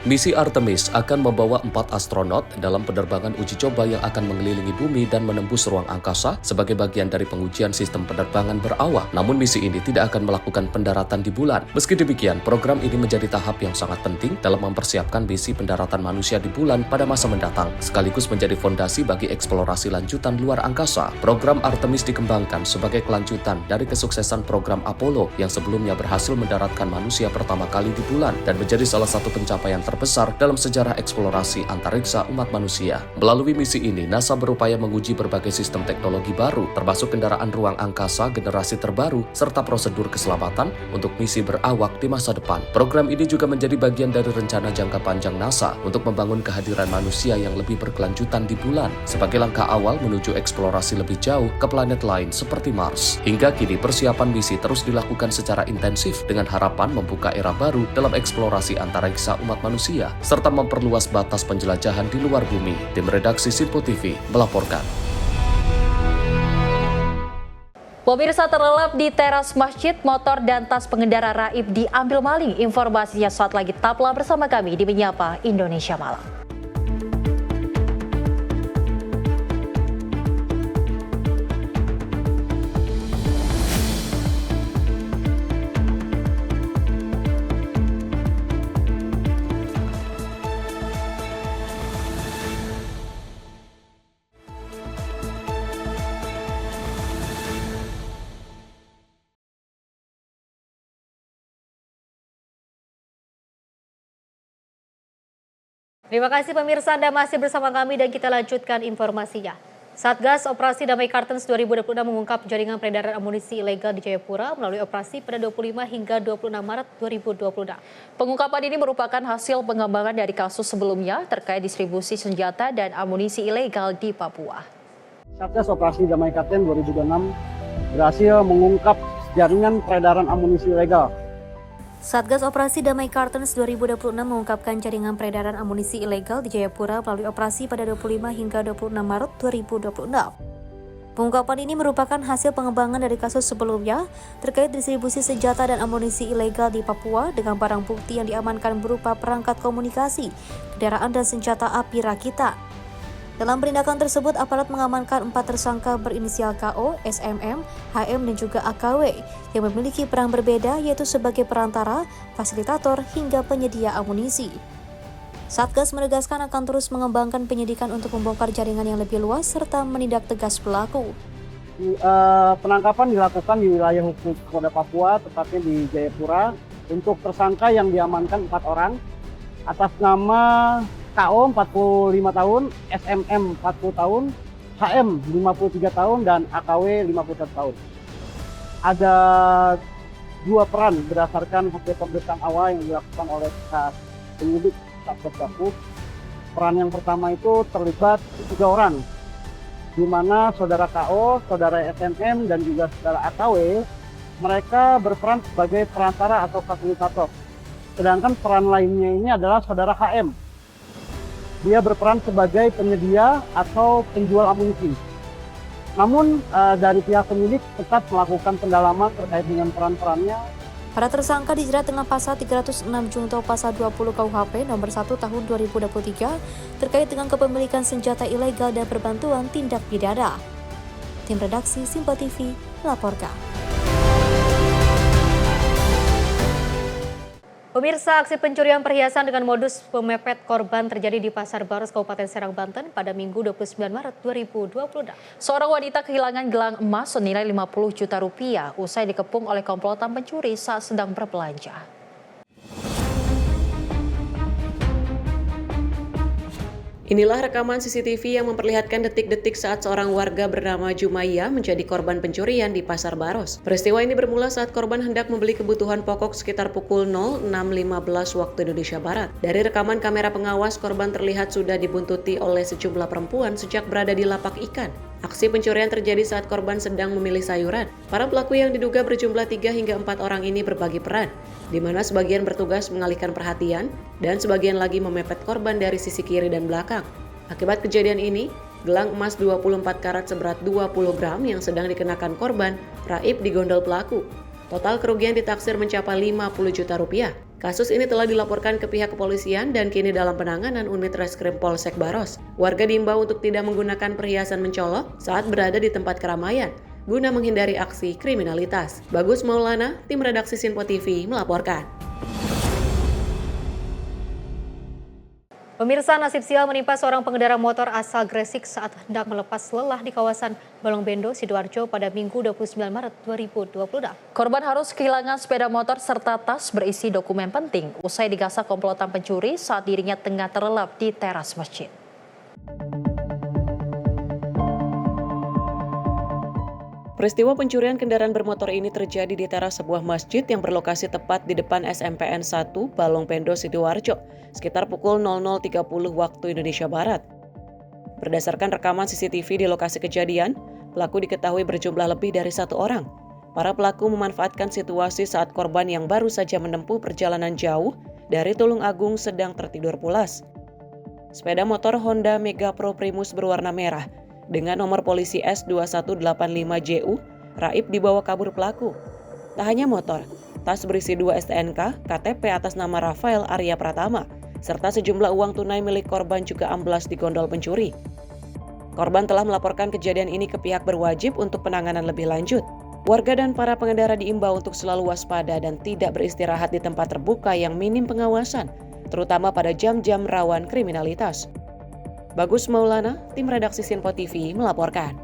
Misi Artemis akan membawa 4 astronot dalam penerbangan uji coba yang akan mengelilingi bumi dan menembus ruang angkasa sebagai bagian dari pengujian sistem penerbangan berawak. Namun misi ini tidak akan melakukan pendaratan di bulan. Meski demikian, program ini menjadi tahap yang sangat penting dalam mempersiapkan misi pendaratan manusia di bulan pada masa mendatang, sekaligus menjadi fondasi bagi eksplorasi lanjutan luar angkasa. Program Artemis dikembangkan sebagai kelanjutan dari kesuksesan program Apollo yang sebelumnya berhasil mendaratkan manusia pertama kali di bulan dan menjadi salah satu pencapaian terbesar dalam sejarah eksplorasi antariksa umat manusia. Melalui misi ini, NASA berupaya menguji berbagai sistem teknologi baru, termasuk kendaraan ruang angkasa generasi terbaru, serta prosedur keselamatan untuk misi berawak di masa depan. Program ini juga menjadi bagian dari rencana jangka panjang NASA untuk membangun kehadiran manusia yang lebih berkelanjutan di bulan, sebagai langkah awal menuju eksplorasi lebih jauh ke planet lain seperti Mars. Hingga kini, persiapan misi terus dilakukan secara intensif dengan harapan membuka era baru dalam eksplorasi antariksa umat manusia, serta memperluas batas penjelajahan di luar bumi. Tim redaksi Simpo TV melaporkan. Pemirsa, terlelap di teras masjid, motor dan tas pengendara raib diambil maling. Informasinya saat lagi, tetaplah bersama kami di Menyapa Indonesia Malam. Terima kasih pemirsa, Anda masih bersama kami dan kita lanjutkan informasinya. Satgas Operasi Damai Kartens 2026 mengungkap jaringan peredaran amunisi ilegal di Jayapura melalui operasi pada 25 hingga 26 Maret 2026. Pengungkapan ini merupakan hasil pengembangan dari kasus sebelumnya terkait distribusi senjata dan amunisi ilegal di Papua. Satgas Operasi Damai Kartens 2026 berhasil mengungkap jaringan peredaran amunisi ilegal. Satgas Operasi Damai Kartens 2026 mengungkapkan jaringan peredaran amunisi ilegal di Jayapura melalui operasi pada 25 hingga 26 Maret 2026. Pengungkapan ini merupakan hasil pengembangan dari kasus sebelumnya terkait distribusi senjata dan amunisi ilegal di Papua dengan barang bukti yang diamankan berupa perangkat komunikasi, kendaraan dan senjata api rakitan. Dalam penindakan tersebut, aparat mengamankan 4 tersangka berinisial KO, SMM, HM, dan juga AKW yang memiliki peran berbeda, yaitu sebagai perantara, fasilitator, hingga penyedia amunisi. Satgas menegaskan akan terus mengembangkan penyidikan untuk membongkar jaringan yang lebih luas serta menindak tegas pelaku. Penangkapan dilakukan di wilayah hukum Polda Papua, tepatnya di Jayapura, untuk tersangka yang diamankan 4 orang atas nama KO 45 tahun, SMM 40 tahun, HM 53 tahun, dan AKW 51 tahun. Ada 2 peran berdasarkan hasil pemeriksaan awal yang dilakukan oleh penyidik Satgas Gakum. Peran yang pertama itu terlibat 3 orang di mana saudara KO, saudara SMM, dan juga saudara AKW, mereka berperan sebagai perantara atau fasilitator. Sedangkan peran lainnya ini adalah saudara HM. Dia berperan sebagai penyedia atau penjual amunisi. Namun dari pihak penyidik tetap melakukan pendalaman terkait dengan peran-perannya. Para tersangka dijerat dengan pasal 306 junto pasal 20 KUHP nomor 1 tahun 2023 terkait dengan kepemilikan senjata ilegal dan perbantuan tindak pidana. Tim redaksi Simpo TV melaporkan. Pemirsa, aksi pencurian perhiasan dengan modus memepet korban terjadi di Pasar Baros, Kabupaten Serang, Banten pada Minggu 29 Maret 2026. Seorang wanita kehilangan gelang emas senilai 50 juta rupiah usai dikepung oleh komplotan pencuri saat sedang berbelanja. Inilah rekaman CCTV yang memperlihatkan detik-detik saat seorang warga bernama Jumaiyah menjadi korban pencurian di Pasar Baros. Peristiwa ini bermula saat korban hendak membeli kebutuhan pokok sekitar pukul 06.15 waktu Indonesia Barat. Dari rekaman kamera pengawas, korban terlihat sudah dibuntuti oleh sejumlah perempuan sejak berada di lapak ikan. Aksi pencurian terjadi saat korban sedang memilih sayuran. Para pelaku yang diduga berjumlah 3 hingga 4 orang ini berbagi peran, di mana sebagian bertugas mengalihkan perhatian dan sebagian lagi memepet korban dari sisi kiri dan belakang. Akibat kejadian ini, gelang emas 24 karat seberat 20 gram yang sedang dikenakan korban raib digondol pelaku. Total kerugian ditaksir mencapai 50 juta rupiah. Kasus ini telah dilaporkan ke pihak kepolisian dan kini dalam penanganan unit reskrim Polsek Baros. Warga diimbau untuk tidak menggunakan perhiasan mencolok saat berada di tempat keramaian guna menghindari aksi kriminalitas. Bagus Maulana, tim redaksi Simpo TV melaporkan. Pemirsa, nasib sial menimpa seorang pengendara motor asal Gresik saat hendak melepas lelah di kawasan Balongbendo, Sidoarjo pada Minggu 29 Maret 2026. Korban harus kehilangan sepeda motor serta tas berisi dokumen penting usai digasak komplotan pencuri saat dirinya tengah terlelap di teras masjid. Peristiwa pencurian kendaraan bermotor ini terjadi di teras sebuah masjid yang berlokasi tepat di depan SMPN 1 Balongbendo, Sidoarjo, sekitar pukul 00.30 waktu Indonesia Barat. Berdasarkan rekaman CCTV di lokasi kejadian, pelaku diketahui berjumlah lebih dari 1 orang. Para pelaku memanfaatkan situasi saat korban yang baru saja menempuh perjalanan jauh dari Tulung Agung sedang tertidur pulas. Sepeda motor Honda Mega Pro Primus berwarna merah dengan nomor polisi S2185JU raib dibawa kabur pelaku. Tak hanya motor, tas berisi 2 STNK, KTP atas nama Rafael Arya Pratama, serta sejumlah uang tunai milik korban juga amblas digondol pencuri. Korban telah melaporkan kejadian ini ke pihak berwajib untuk penanganan lebih lanjut. Warga dan para pengendara diimbau untuk selalu waspada dan tidak beristirahat di tempat terbuka yang minim pengawasan, terutama pada jam-jam rawan kriminalitas. Bagus Maulana, tim redaksi Simpo TV melaporkan.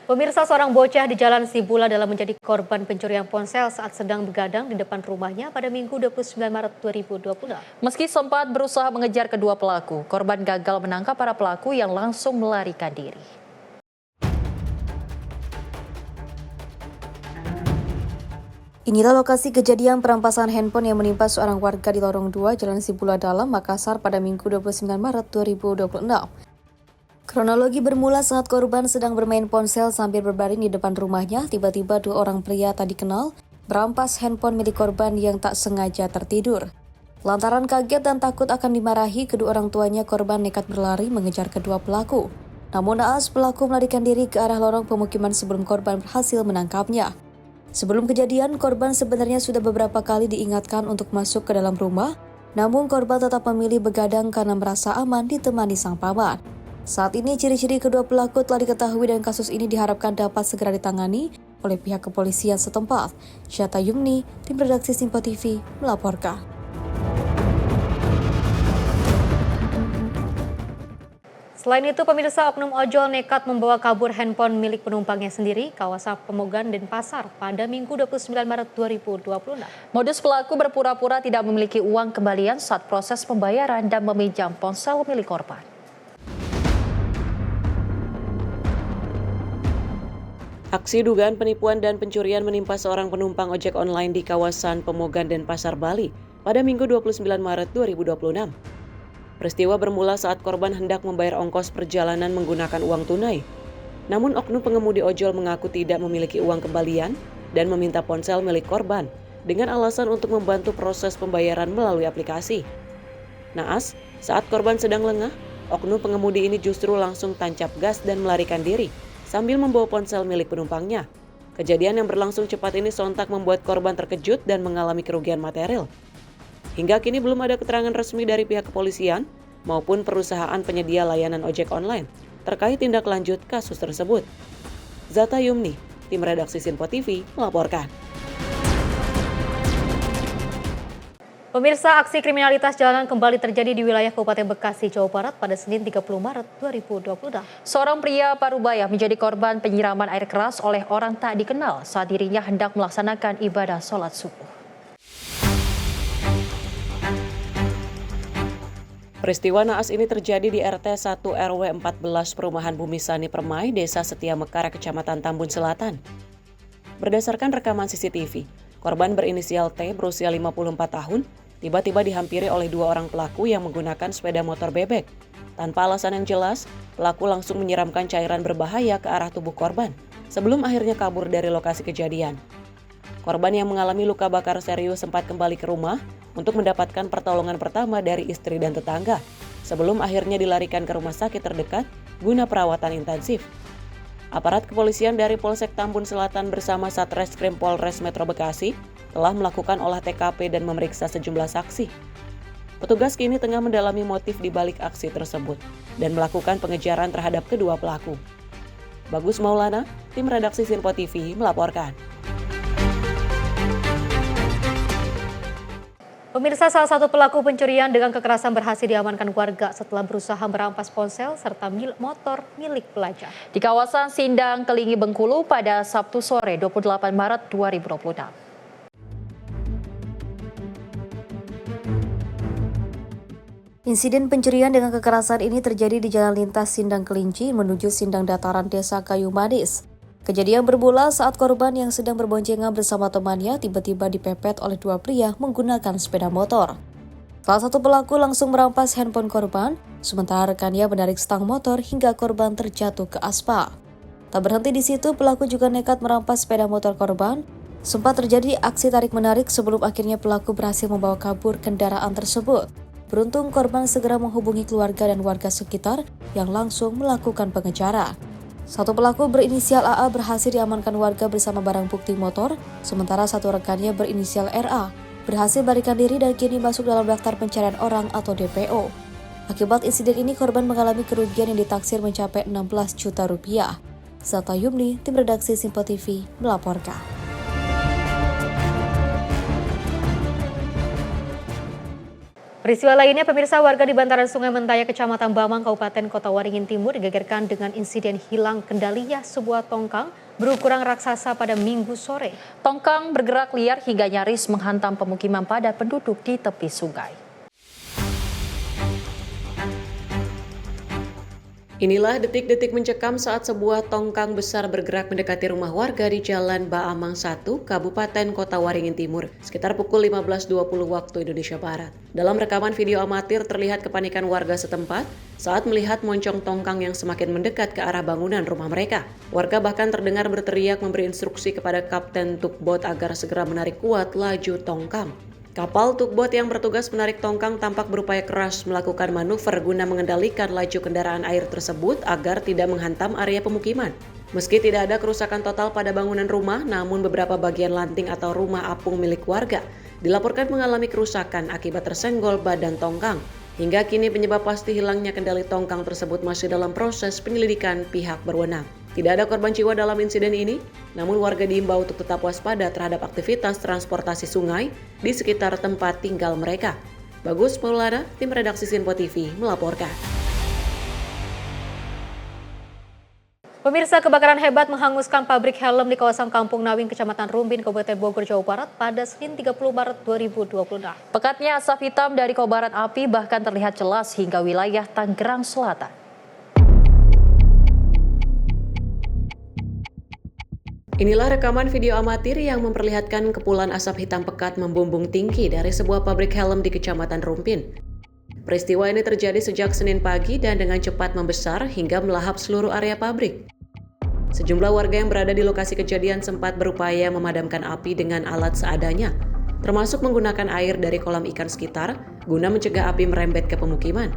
Pemirsa, seorang bocah di Jalan Sibula dalam menjadi korban pencurian ponsel saat sedang begadang di depan rumahnya pada Minggu 29 Maret 2026. Meski sempat berusaha mengejar kedua pelaku, korban gagal menangkap para pelaku yang langsung melarikan diri. Inilah lokasi kejadian perampasan handphone yang menimpa seorang warga di Lorong 2 Jalan Sibula Dalam, Makassar pada Minggu 29 Maret 2026. Kronologi bermula saat korban sedang bermain ponsel sambil berbaring di depan rumahnya, tiba-tiba 2 orang pria tak dikenal merampas handphone milik korban yang tak sengaja tertidur. Lantaran kaget dan takut akan dimarahi, kedua orang tuanya korban nekat berlari mengejar kedua pelaku. Namun naas pelaku melarikan diri ke arah lorong pemukiman sebelum korban berhasil menangkapnya. Sebelum kejadian, korban sebenarnya sudah beberapa kali diingatkan untuk masuk ke dalam rumah, namun korban tetap memilih begadang karena merasa aman ditemani sang paman. Saat ini ciri-ciri kedua pelaku telah diketahui dan kasus ini diharapkan dapat segera ditangani oleh pihak kepolisian setempat. Syata Yumni, tim redaksi Simpo TV melaporkan. Selain itu, pemirsa, oknum ojol nekat membawa kabur handphone milik penumpangnya sendiri kawasan Pemogan Denpasar pada Minggu 29 Maret 2026. Modus pelaku berpura-pura tidak memiliki uang kembalian saat proses pembayaran dan meminjam ponsel milik korban. Aksi dugaan penipuan dan pencurian menimpa seorang penumpang ojek online di kawasan Pemogan Denpasar, Bali pada Minggu 29 Maret 2026. Peristiwa bermula saat korban hendak membayar ongkos perjalanan menggunakan uang tunai. Namun oknum pengemudi ojol mengaku tidak memiliki uang kembalian dan meminta ponsel milik korban dengan alasan untuk membantu proses pembayaran melalui aplikasi. Naas, saat korban sedang lengah, oknum pengemudi ini justru langsung tancap gas dan melarikan diri sambil membawa ponsel milik penumpangnya. Kejadian yang berlangsung cepat ini sontak membuat korban terkejut dan mengalami kerugian material. Hingga kini belum ada keterangan resmi dari pihak kepolisian maupun perusahaan penyedia layanan ojek online terkait tindak lanjut kasus tersebut. Zata Yumni, tim redaksi Sinpo TV, melaporkan. Pemirsa, aksi kriminalitas jalanan kembali terjadi di wilayah Kabupaten Bekasi, Jawa Barat pada Senin 30 Maret 2022. Seorang pria Parubaya menjadi korban penyiraman air keras oleh orang tak dikenal saat dirinya hendak melaksanakan ibadah sholat subuh. Peristiwa naas ini terjadi di RT 1 RW 14 Perumahan Bumi Sani Permai, Desa Setia Mekar, Kecamatan Tambun Selatan. Berdasarkan rekaman CCTV, korban berinisial T berusia 54 tahun tiba-tiba dihampiri oleh dua orang pelaku yang menggunakan sepeda motor bebek. Tanpa alasan yang jelas, pelaku langsung menyiramkan cairan berbahaya ke arah tubuh korban sebelum akhirnya kabur dari lokasi kejadian. Korban yang mengalami luka bakar serius sempat kembali ke rumah untuk mendapatkan pertolongan pertama dari istri dan tetangga sebelum akhirnya dilarikan ke rumah sakit terdekat guna perawatan intensif. Aparat kepolisian dari Polsek Tambun Selatan bersama Satreskrim Polres Metro Bekasi telah melakukan olah TKP dan memeriksa sejumlah saksi. Petugas kini tengah mendalami motif di balik aksi tersebut dan melakukan pengejaran terhadap kedua pelaku. Bagus Maulana, tim redaksi Sinpo TV melaporkan. Pemirsa, salah satu pelaku pencurian dengan kekerasan berhasil diamankan warga setelah berusaha merampas ponsel serta motor milik pelajar di kawasan Sindang, Kelingi, Bengkulu pada Sabtu sore 28 Maret 2026. Insiden pencurian dengan kekerasan ini terjadi di jalan lintas Sindang Kelinci menuju Sindang Dataran Desa Kayu Manis. Kejadian bermula saat korban yang sedang berboncengan bersama temannya tiba-tiba dipepet oleh dua pria menggunakan sepeda motor. Salah satu pelaku langsung merampas handphone korban, sementara rekannya menarik stang motor hingga korban terjatuh ke aspal. Tak berhenti di situ, pelaku juga nekat merampas sepeda motor korban. Sempat terjadi aksi tarik-menarik sebelum akhirnya pelaku berhasil membawa kabur kendaraan tersebut. Beruntung korban segera menghubungi keluarga dan warga sekitar yang langsung melakukan pengejaran. Satu pelaku berinisial AA berhasil diamankan warga bersama barang bukti motor, sementara satu rekannya berinisial RA berhasil melarikan diri dan kini masuk dalam daftar pencarian orang atau DPO. Akibat insiden ini, korban mengalami kerugian yang ditaksir mencapai 16 juta rupiah. Zata Yumni, tim redaksi Sinpo TV, melaporkan. Peristiwa lainnya, pemirsa, warga di bantaran Sungai Mentaya, Kecamatan Bamang, Kabupaten Kota Waringin Timur digegerkan dengan insiden hilang kendalinya sebuah tongkang berukuran raksasa pada Minggu sore. Tongkang bergerak liar hingga nyaris menghantam pemukiman padat penduduk di tepi sungai. Inilah detik-detik mencekam saat sebuah tongkang besar bergerak mendekati rumah warga di Jalan Baamang 1, Kabupaten Kota Waringin Timur, sekitar pukul 15.20 waktu Indonesia Barat. Dalam rekaman video amatir terlihat kepanikan warga setempat saat melihat moncong tongkang yang semakin mendekat ke arah bangunan rumah mereka. Warga bahkan terdengar berteriak memberi instruksi kepada Kapten Tukbot agar segera menarik kuat laju tongkang. Kapal tugboat yang bertugas menarik tongkang tampak berupaya keras melakukan manuver guna mengendalikan laju kendaraan air tersebut agar tidak menghantam area pemukiman. Meski tidak ada kerusakan total pada bangunan rumah, namun beberapa bagian lanting atau rumah apung milik warga dilaporkan mengalami kerusakan akibat tersenggol badan tongkang. Hingga kini penyebab pasti hilangnya kendali tongkang tersebut masih dalam proses penyelidikan pihak berwenang. Tidak ada korban jiwa dalam insiden ini, namun warga diimbau untuk tetap waspada terhadap aktivitas transportasi sungai di sekitar tempat tinggal mereka. Bagus Maulana, tim redaksi Sinpo TV melaporkan. Pemirsa, kebakaran hebat menghanguskan pabrik helm di kawasan Kampung Nawing, Kecamatan Rumbin, Kabupaten Bogor, Jawa Barat pada Senin 30 Maret 2026. Pekatnya asap hitam dari kobaran api bahkan terlihat jelas hingga wilayah Tangerang Selatan. Inilah rekaman video amatir yang memperlihatkan kepulan asap hitam pekat membumbung tinggi dari sebuah pabrik helm di Kecamatan Rumpin. Peristiwa ini terjadi sejak Senin pagi dan dengan cepat membesar hingga melahap seluruh area pabrik. Sejumlah warga yang berada di lokasi kejadian sempat berupaya memadamkan api dengan alat seadanya, termasuk menggunakan air dari kolam ikan sekitar guna mencegah api merembet ke pemukiman.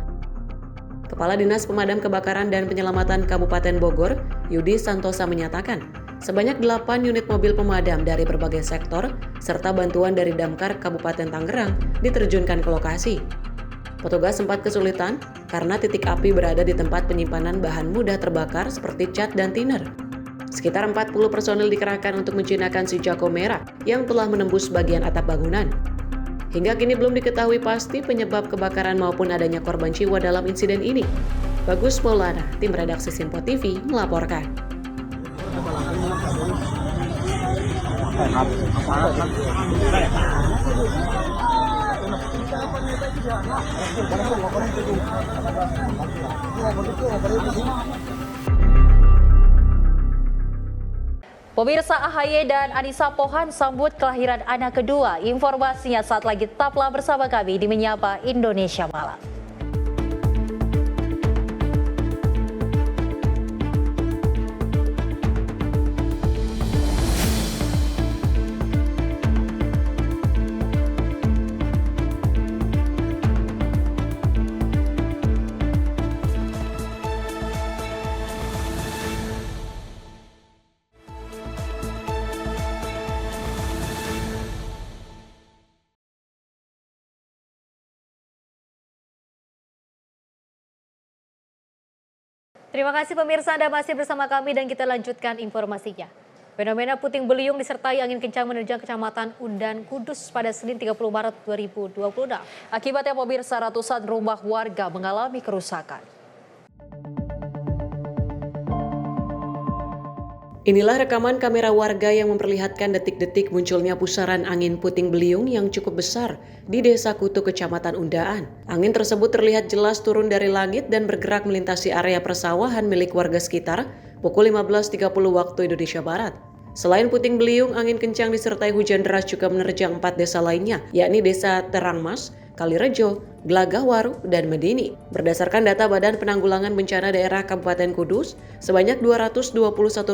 Kepala Dinas Pemadam Kebakaran dan Penyelamatan Kabupaten Bogor, Yudi Santosa menyatakan, sebanyak 8 unit mobil pemadam dari berbagai sektor serta bantuan dari Damkar Kabupaten Tangerang diterjunkan ke lokasi. Petugas sempat kesulitan karena titik api berada di tempat penyimpanan bahan mudah terbakar seperti cat dan thinner. Sekitar 40 personil dikerahkan untuk menjinakkan si Jako merah yang telah menembus bagian atap bangunan. Hingga kini belum diketahui pasti penyebab kebakaran maupun adanya korban jiwa dalam insiden ini. Bagus Maulana, tim redaksi Sinpo TV melaporkan. Pemirsa, AHY dan Anissa Pohan sambut kelahiran anak kedua. Informasinya saat lagi, tetaplah bersama kami di Menyapa Indonesia Malam. Terima kasih pemirsa, Anda masih bersama kami dan kita lanjutkan informasinya. Fenomena puting beliung disertai angin kencang menerjang Kecamatan Undan, Kudus pada Senin 30 Maret 2026. Akibatnya pemirsa, ratusan rumah warga mengalami kerusakan. Inilah rekaman kamera warga yang memperlihatkan detik-detik munculnya pusaran angin puting beliung yang cukup besar di Desa Kutu, Kecamatan Undaan. Angin tersebut terlihat jelas turun dari langit dan bergerak melintasi area persawahan milik warga sekitar pukul 15.30 waktu Indonesia Barat. Selain puting beliung, angin kencang disertai hujan deras juga menerjang 4 desa lainnya, yakni Desa Terangmas, Kalirejo, Glagahwaru, dan Medini. Berdasarkan data Badan Penanggulangan Bencana Daerah Kabupaten Kudus, sebanyak 221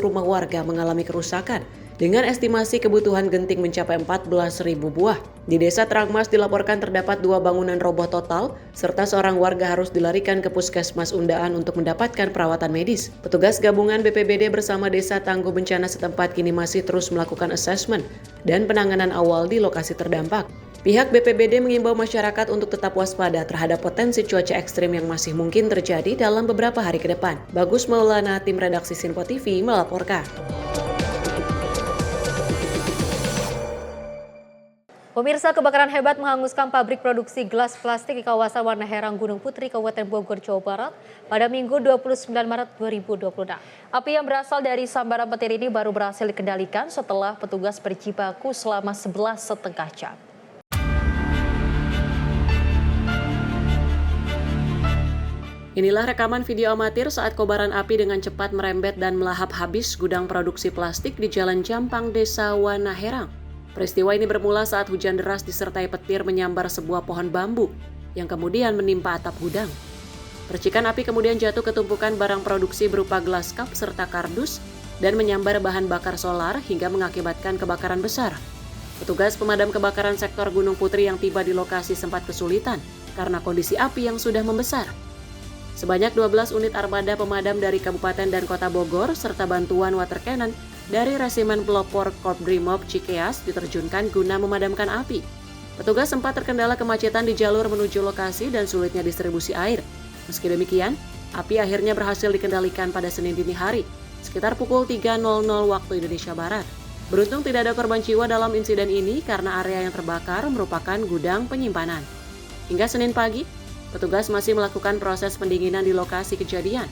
rumah warga mengalami kerusakan, dengan estimasi kebutuhan genting mencapai 14.000 buah. Di Desa Terangmas dilaporkan terdapat 2 bangunan roboh total, serta seorang warga harus dilarikan ke Puskesmas Undaan untuk mendapatkan perawatan medis. Petugas gabungan BPBD bersama Desa Tangguh Bencana setempat kini masih terus melakukan asesmen dan penanganan awal di lokasi terdampak. Pihak BPBD mengimbau masyarakat untuk tetap waspada terhadap potensi cuaca ekstrim yang masih mungkin terjadi dalam beberapa hari ke depan. Bagus Maulana, tim redaksi Sinpo TV melaporkan. Pemirsa, kebakaran hebat menghanguskan pabrik produksi gelas plastik di kawasan Warna Herang, Gunung Putri, Kabupaten Bogor, Jawa Barat pada Minggu 29 Maret 2026. Api yang berasal dari sambaran petir ini baru berhasil dikendalikan setelah petugas berjibaku selama 11,5 jam. Inilah rekaman video amatir saat kobaran api dengan cepat merembet dan melahap habis gudang produksi plastik di Jalan Jampang, Desa Warna Herang. Peristiwa ini bermula saat hujan deras disertai petir menyambar sebuah pohon bambu yang kemudian menimpa atap gudang. Percikan api kemudian jatuh ke tumpukan barang produksi berupa gelas cup serta kardus dan menyambar bahan bakar solar hingga mengakibatkan kebakaran besar. Petugas pemadam kebakaran sektor Gunung Putri yang tiba di lokasi sempat kesulitan karena kondisi api yang sudah membesar. Sebanyak 12 unit armada pemadam dari Kabupaten dan Kota Bogor serta bantuan water cannon dari Resimen Pelopor Korpsbrimob Cikeas diterjunkan guna memadamkan api. Petugas sempat terkendala kemacetan di jalur menuju lokasi dan sulitnya distribusi air. Meski demikian, api akhirnya berhasil dikendalikan pada Senin dini hari, sekitar pukul 3.00 waktu Indonesia Barat. Beruntung tidak ada korban jiwa dalam insiden ini karena area yang terbakar merupakan gudang penyimpanan. Hingga Senin pagi, petugas masih melakukan proses pendinginan di lokasi kejadian,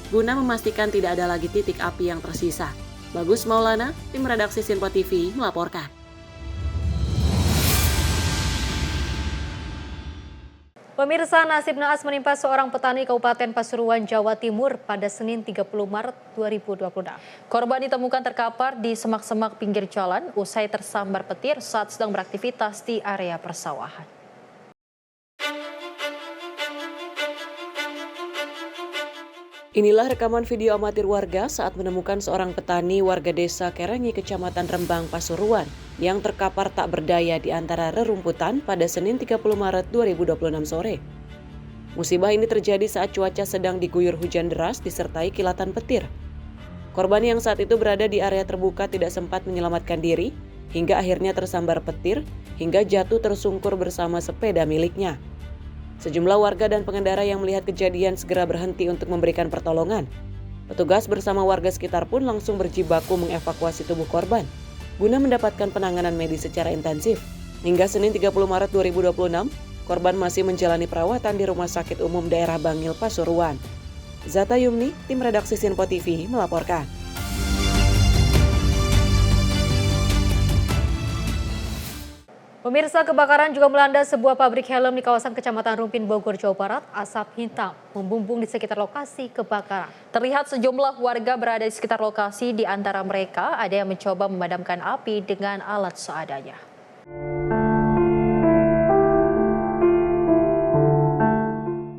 guna memastikan tidak ada lagi titik api yang tersisa. Bagus Maulana, tim redaksi Sinpo TV melaporkan. Pemirsa, nasib naas menimpa seorang petani Kabupaten Pasuruan, Jawa Timur pada Senin 30 Maret 2026. Korban ditemukan terkapar di semak-semak pinggir jalan usai tersambar petir saat sedang beraktivitas di area persawahan. Inilah rekaman video amatir warga saat menemukan seorang petani warga desa Kerengi, Kecamatan Rembang, Pasuruan yang terkapar tak berdaya di antara rerumputan pada Senin 30 Maret 2026 sore. Musibah ini terjadi saat cuaca sedang diguyur hujan deras disertai kilatan petir. Korban yang saat itu berada di area terbuka tidak sempat menyelamatkan diri hingga akhirnya tersambar petir hingga jatuh tersungkur bersama sepeda miliknya. Sejumlah warga dan pengendara yang melihat kejadian segera berhenti untuk memberikan pertolongan. Petugas bersama warga sekitar pun langsung berjibaku mengevakuasi tubuh korban guna mendapatkan penanganan medis secara intensif. Hingga Senin 30 Maret 2026, korban masih menjalani perawatan di Rumah Sakit Umum Daerah Bangil, Pasuruan. Zata Yumni, tim redaksi Sinpo TV melaporkan. Pemirsa, kebakaran juga melanda sebuah pabrik helm di kawasan Kecamatan Rumpin, Bogor, Jawa Barat. Asap hitam membumbung di sekitar lokasi kebakaran. Terlihat sejumlah warga berada di sekitar lokasi, di antara mereka ada yang mencoba memadamkan api dengan alat seadanya.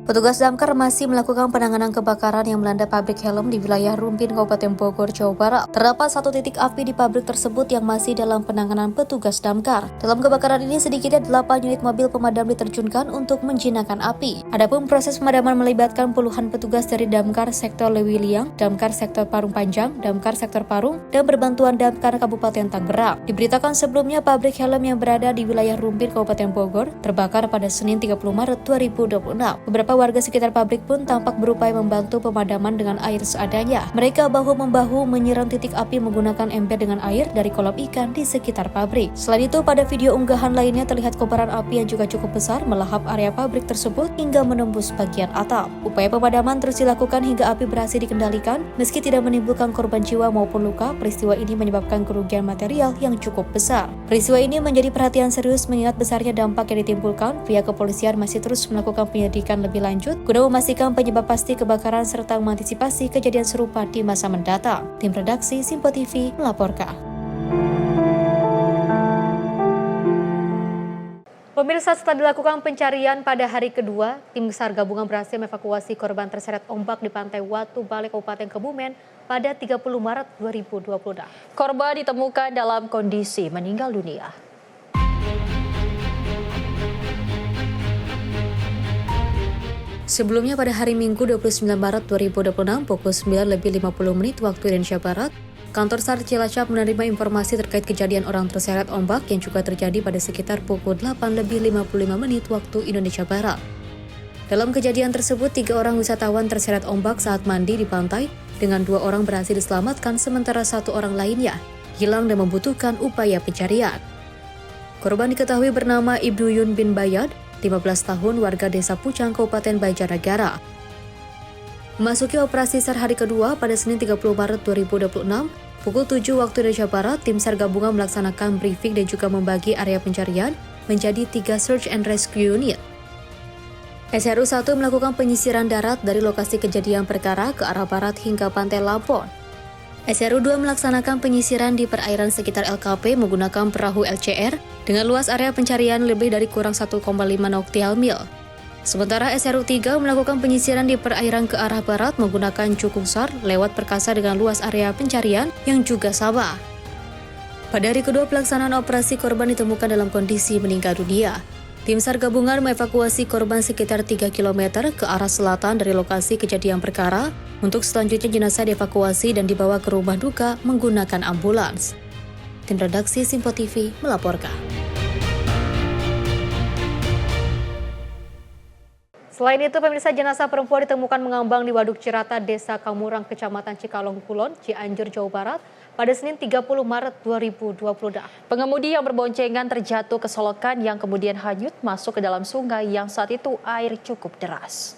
Petugas damkar masih melakukan penanganan kebakaran yang melanda pabrik helm di wilayah Rumpin, Kabupaten Bogor, Jawa Barat. Terdapat satu titik api di pabrik tersebut yang masih dalam penanganan petugas damkar. Dalam kebakaran ini sedikitnya 8 unit mobil pemadam diterjunkan untuk menjinakkan api. Adapun proses pemadaman melibatkan puluhan petugas dari Damkar Sektor Lewiliang, Damkar Sektor Parung Panjang, Damkar Sektor Parung, dan berbantuan Damkar Kabupaten Tangerang. Diberitakan sebelumnya pabrik helm yang berada di wilayah Rumpin, Kabupaten Bogor terbakar pada Senin 30 Maret 2026. Beberapa warga sekitar pabrik pun tampak berupaya membantu pemadaman dengan air seadanya. Mereka bahu-membahu menyiram titik api menggunakan ember dengan air dari kolam ikan di sekitar pabrik. Selain itu, pada video unggahan lainnya terlihat kobaran api yang juga cukup besar melahap area pabrik tersebut hingga menembus bagian atap. Upaya pemadaman terus dilakukan hingga api berhasil dikendalikan. Meski tidak menimbulkan korban jiwa maupun luka, peristiwa ini menyebabkan kerugian material yang cukup besar. Peristiwa ini menjadi perhatian serius mengingat besarnya dampak yang ditimbulkan. Pihak kepolisian masih terus melakukan penyelidikan lebih lanjut guna memastikan penyebab pasti kebakaran serta mengantisipasi kejadian serupa di masa mendatang. Tim redaksi Sinpo TV melaporkan. Pemirsa, setelah dilakukan pencarian pada hari kedua, tim SAR gabungan berhasil mengevakuasi korban terseret ombak di pantai Watu Bale, Kabupaten Kebumen pada 30 Maret 2020. Korban ditemukan dalam kondisi meninggal dunia. Sebelumnya pada hari Minggu 29 Maret 2026 pukul 9:50 waktu Indonesia Barat, kantor SAR Cilacap menerima informasi terkait kejadian orang terseret ombak yang juga terjadi pada sekitar pukul 8:55 waktu Indonesia Barat. Dalam kejadian tersebut, 3 orang wisatawan terseret ombak saat mandi di pantai, dengan 2 orang berhasil diselamatkan sementara 1 orang lainnya hilang dan membutuhkan upaya pencarian. Korban diketahui bernama Ibnu Yun bin Bayad, 15 tahun, warga Desa Pucang, Kabupaten Banjarnegara. Memasuki operasi SAR hari kedua pada Senin 30 Maret 2026, pukul 7 waktu Indonesia Barat, tim SAR gabungan melaksanakan briefing dan juga membagi area pencarian menjadi 3 Search and Rescue Unit. SRU 1 melakukan penyisiran darat dari lokasi kejadian perkara ke arah barat hingga Pantai Lampon. SRU 2 melaksanakan penyisiran di perairan sekitar LKP menggunakan perahu LCR dengan luas area pencarian lebih dari kurang 1,5 nautical mil. Sementara SRU 3 melakukan penyisiran di perairan ke arah barat menggunakan cukung SAR lewat perkasa dengan luas area pencarian yang juga sama. Pada hari kedua pelaksanaan operasi, korban ditemukan dalam kondisi meninggal dunia. Tim SAR gabungan mengevakuasi korban sekitar 3 km ke arah selatan dari lokasi kejadian perkara. Untuk selanjutnya jenazah dievakuasi dan dibawa ke rumah duka menggunakan ambulans. Tim redaksi Sinpo TV melaporkan. Selain itu, pemirsa, jenazah perempuan ditemukan mengambang di Waduk Cirata, Desa Kamurang, Kecamatan Cikalong Kulon, Cianjur, Jawa Barat pada Senin 30 Maret 2020. Pengemudi yang berboncengan terjatuh ke selokan yang kemudian hanyut masuk ke dalam sungai yang saat itu air cukup deras.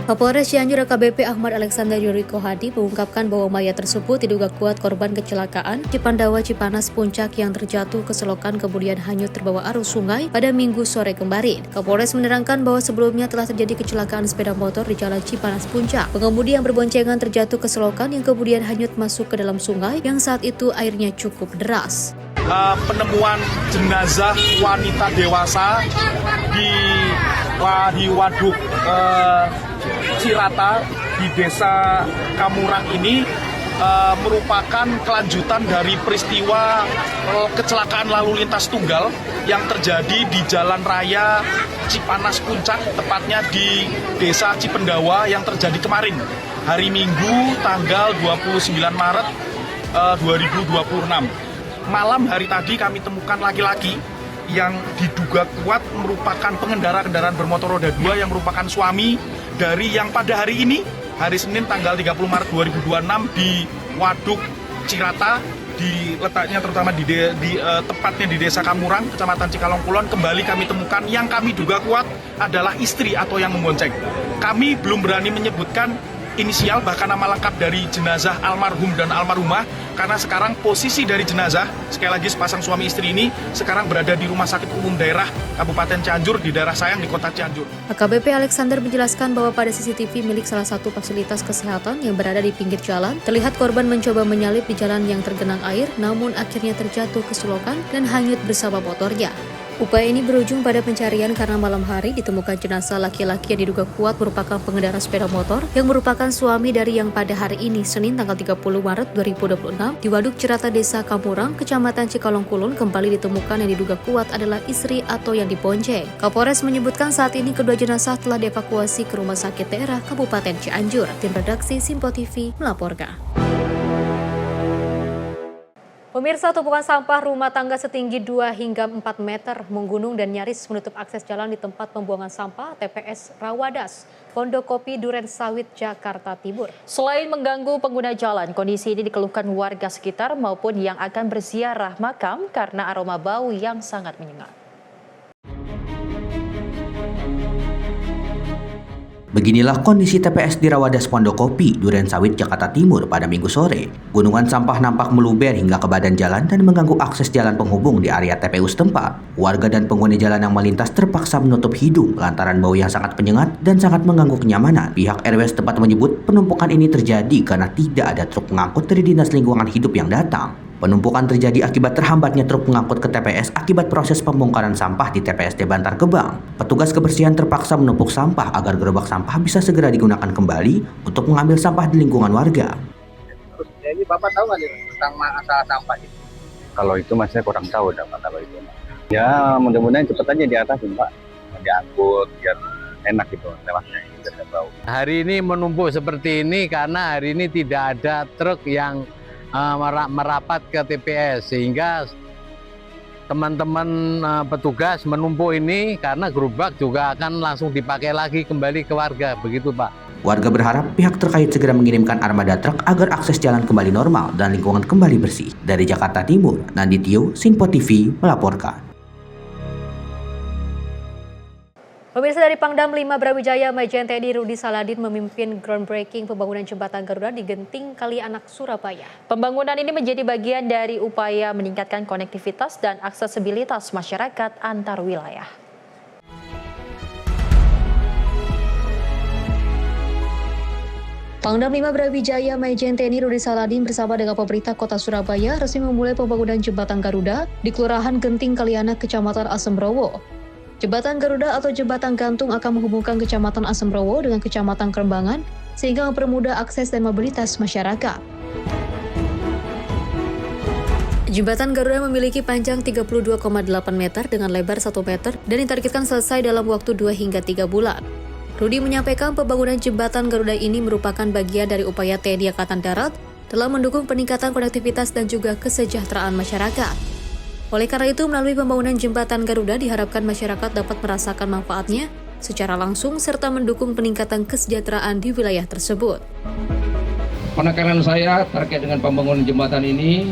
Kapolres Cianjur AKBP Ahmad Alexander Yuriko Hadi mengungkapkan bahwa mayat tersebut diduga kuat korban kecelakaan di Pandawa Cipanas Puncak yang terjatuh ke selokan kemudian hanyut terbawa arus sungai pada Minggu sore kemarin. Kapolres menerangkan bahwa sebelumnya telah terjadi kecelakaan sepeda motor di Jalan Cipanas Puncak. Pengemudi yang berboncengan terjatuh ke selokan yang kemudian hanyut masuk ke dalam sungai yang saat itu airnya cukup deras. penemuan jenazah wanita dewasa di waduk Cirata di Desa Kamurang ini merupakan kelanjutan dari peristiwa kecelakaan lalu lintas tunggal yang terjadi di Jalan Raya Cipanas Puncak, tepatnya di Desa Cipendawa yang terjadi kemarin, hari Minggu tanggal 29 Maret 2026. Malam hari tadi kami temukan laki-laki yang diduga kuat merupakan pengendara kendaraan bermotor roda 2 yang merupakan suami dari yang pada hari ini, hari Senin tanggal 30 Maret 2026 di Waduk Cirata, letaknya terutama tepatnya di Desa Kamurang, Kecamatan Cikalong Kulon, kembali kami temukan yang kami duga kuat adalah istri atau yang membonceng. Kami belum berani menyebutkan inisial bahkan nama lengkap dari jenazah almarhum dan almarhumah karena sekarang posisi dari jenazah, sekali lagi sepasang suami istri ini sekarang berada di Rumah Sakit Umum Daerah Kabupaten Cianjur di daerah Sayang di Kota Cianjur. AKBP Alexander menjelaskan bahwa pada CCTV milik salah satu fasilitas kesehatan yang berada di pinggir jalan, terlihat korban mencoba menyalip di jalan yang tergenang air namun akhirnya terjatuh ke selokan dan hanyut bersama motornya. Upaya ini berujung pada pencarian karena malam hari ditemukan jenazah laki-laki yang diduga kuat merupakan pengendara sepeda motor yang merupakan suami dari yang pada hari ini Senin tanggal 30 Maret 2026 di Waduk Cirata Desa Kamurang, Kecamatan Cikalong Kulon kembali ditemukan yang diduga kuat adalah istri atau yang dibonceng. Kapolres menyebutkan saat ini kedua jenazah telah dievakuasi ke Rumah Sakit Daerah Kabupaten Cianjur. Tim redaksi Simpo TV melaporkan. Pemirsa, tumpukan sampah rumah tangga setinggi 2 hingga 4 meter menggunung dan nyaris menutup akses jalan di tempat pembuangan sampah TPS Rawadas, Pondokopi, Durensawit, Jakarta Timur. Selain mengganggu pengguna jalan, kondisi ini dikeluhkan warga sekitar maupun yang akan berziarah makam karena aroma bau yang sangat menyengat. Beginilah kondisi TPS di Rawadas Pondokopi, Durensawit, Jakarta Timur pada Minggu sore. Gunungan sampah nampak meluber hingga ke badan jalan dan mengganggu akses jalan penghubung di area TPU setempat. Warga dan pengguna jalan yang melintas terpaksa menutup hidung lantaran bau yang sangat menyengat dan sangat mengganggu kenyamanan. Pihak RW setempat menyebut penumpukan ini terjadi karena tidak ada truk pengangkut dari Dinas Lingkungan Hidup yang datang. Penumpukan terjadi akibat terhambatnya truk pengangkut ke TPS akibat proses pembongkaran sampah di TPSD Bantar Gebang. Petugas kebersihan terpaksa menumpuk sampah agar gerobak sampah bisa segera digunakan kembali untuk mengambil sampah di lingkungan warga. Terus ini Bapak tahu nggak tentang masalah sampah itu? Kalau itu saya kurang tahu Pak kalau itu. Ya mudah-mudahan cepat aja diatasin Pak. Diangkut biar enak gitu lewatnya. Hari ini menumpuk seperti ini karena hari ini tidak ada truk yang merapat ke TPS sehingga teman-teman petugas menumpuk ini karena gerobak juga akan langsung dipakai lagi kembali ke warga, begitu Pak. Warga berharap pihak terkait segera mengirimkan armada truk agar akses jalan kembali normal dan lingkungan kembali bersih. Dari Jakarta Timur, Nandityo, Simpo TV melaporkan. Pemirsa, dari Pangdam 5 Brawijaya, Majen TNI Rudi Saladin memimpin groundbreaking pembangunan jembatan Garuda di Genting Kalianak, Surabaya. Pembangunan ini menjadi bagian dari upaya meningkatkan konektivitas dan aksesibilitas masyarakat antar wilayah. Pangdam 5 Brawijaya, Majen TNI Rudi Saladin bersama dengan pemerintah Kota Surabaya resmi memulai pembangunan jembatan Garuda di Kelurahan Genting Kalianak, Kecamatan Asemrowo. Jembatan Garuda atau jembatan gantung akan menghubungkan Kecamatan Asemrowo dengan Kecamatan Kerembangan sehingga mempermudah akses dan mobilitas masyarakat. Jembatan Garuda memiliki panjang 32,8 meter dengan lebar 1 meter dan ditargetkan selesai dalam waktu 2 hingga 3 bulan. Rudi menyampaikan pembangunan jembatan Garuda ini merupakan bagian dari upaya TNI Angkatan Darat dalam mendukung peningkatan konektivitas dan juga kesejahteraan masyarakat. Oleh karena itu, melalui pembangunan jembatan Garuda diharapkan masyarakat dapat merasakan manfaatnya secara langsung serta mendukung peningkatan kesejahteraan di wilayah tersebut. Penekanan saya terkait dengan pembangunan jembatan ini,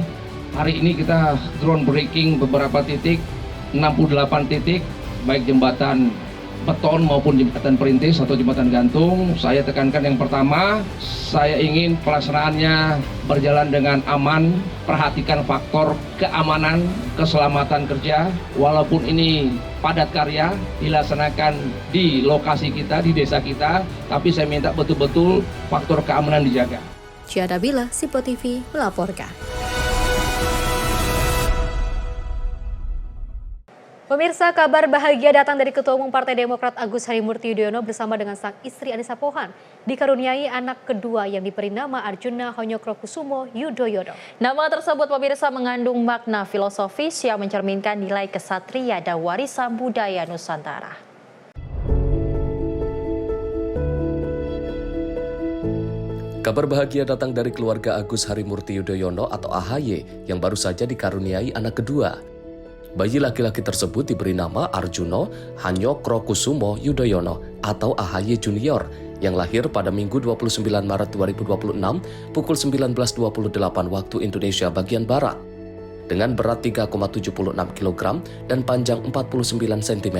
hari ini kita groundbreaking beberapa titik, 68 titik, baik jembatan beton maupun jembatan perintis atau jembatan gantung. Saya tekankan yang pertama, saya ingin pelaksanaannya berjalan dengan aman, perhatikan faktor keamanan, keselamatan kerja. Walaupun ini padat karya, dilaksanakan di lokasi kita, di desa kita, tapi saya minta betul-betul faktor keamanan dijaga. Ciada Bila, Simpo TV melaporkan. Pemirsa, kabar bahagia datang dari Ketua Umum Partai Demokrat Agus Harimurti Yudhoyono bersama dengan sang istri Anissa Pohan dikaruniai anak kedua yang diberi nama Arjuna Hanyokrokusumo Yudhoyono. Nama tersebut pemirsa mengandung makna filosofis yang mencerminkan nilai kesatria dan warisan budaya Nusantara. Kabar bahagia datang dari keluarga Agus Harimurti Yudhoyono atau AHY yang baru saja dikaruniai anak kedua. Bayi laki-laki tersebut diberi nama Arjuna Hanyokrokusumo Yudhoyono atau AHY Junior yang lahir pada Minggu 29 Maret 2026 pukul 19.28 waktu Indonesia bagian Barat. Dengan berat 3,76 kg dan panjang 49 cm.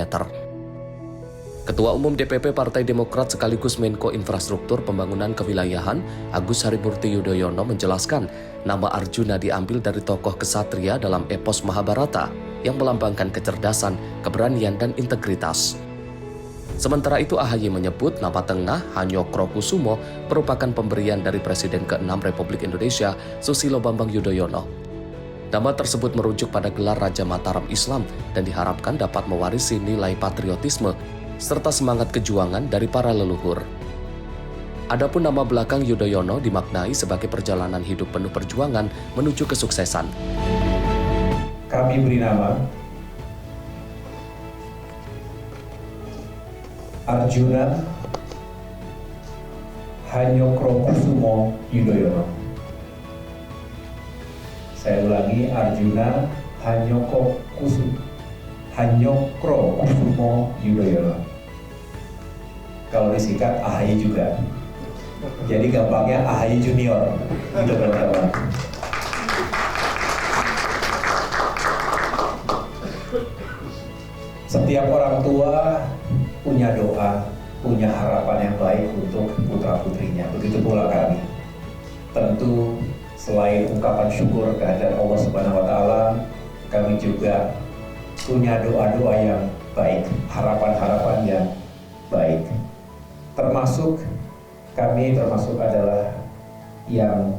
Ketua Umum DPP Partai Demokrat sekaligus Menko Infrastruktur Pembangunan Kewilayahan Agus Harimurti Yudhoyono menjelaskan nama Arjuna diambil dari tokoh kesatria dalam epos Mahabharata yang melambangkan kecerdasan, keberanian, dan integritas. Sementara itu AHY menyebut nama tengah Hanyokrokusumo merupakan pemberian dari Presiden ke-6 Republik Indonesia Susilo Bambang Yudhoyono. Nama tersebut merujuk pada gelar Raja Mataram Islam dan diharapkan dapat mewarisi nilai patriotisme serta semangat kejuangan dari para leluhur. Adapun nama belakang Yudhoyono dimaknai sebagai perjalanan hidup penuh perjuangan menuju kesuksesan. Kami beri nama Arjuna Hanyokrokusumo Yudhoyono. Saya ulangi, Arjuna Hanyokrokusumo Yudhoyono. Kalau disingkat AHY juga. Jadi gampangnya AHY Junior. Gitu teman-teman. Setiap orang tua punya doa, punya harapan yang baik untuk putra-putrinya. Begitu pula kami. Tentu selain ungkapan syukur kehadirat Allah Subhanahu wa Ta'ala, kami juga punya doa-doa yang baik, harapan-harapan yang baik. Kami termasuk adalah yang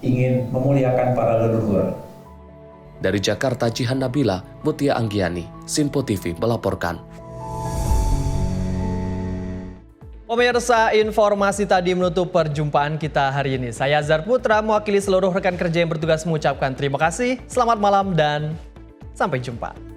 ingin memuliakan para leluhur. Dari Jakarta, Jihan Nabila, Mutia Anggiani, Sinpo TV melaporkan. Pemirsa, informasi tadi menutup perjumpaan kita hari ini. Saya Azhar Putra, mewakili seluruh rekan kerja yang bertugas mengucapkan terima kasih, selamat malam, dan sampai jumpa.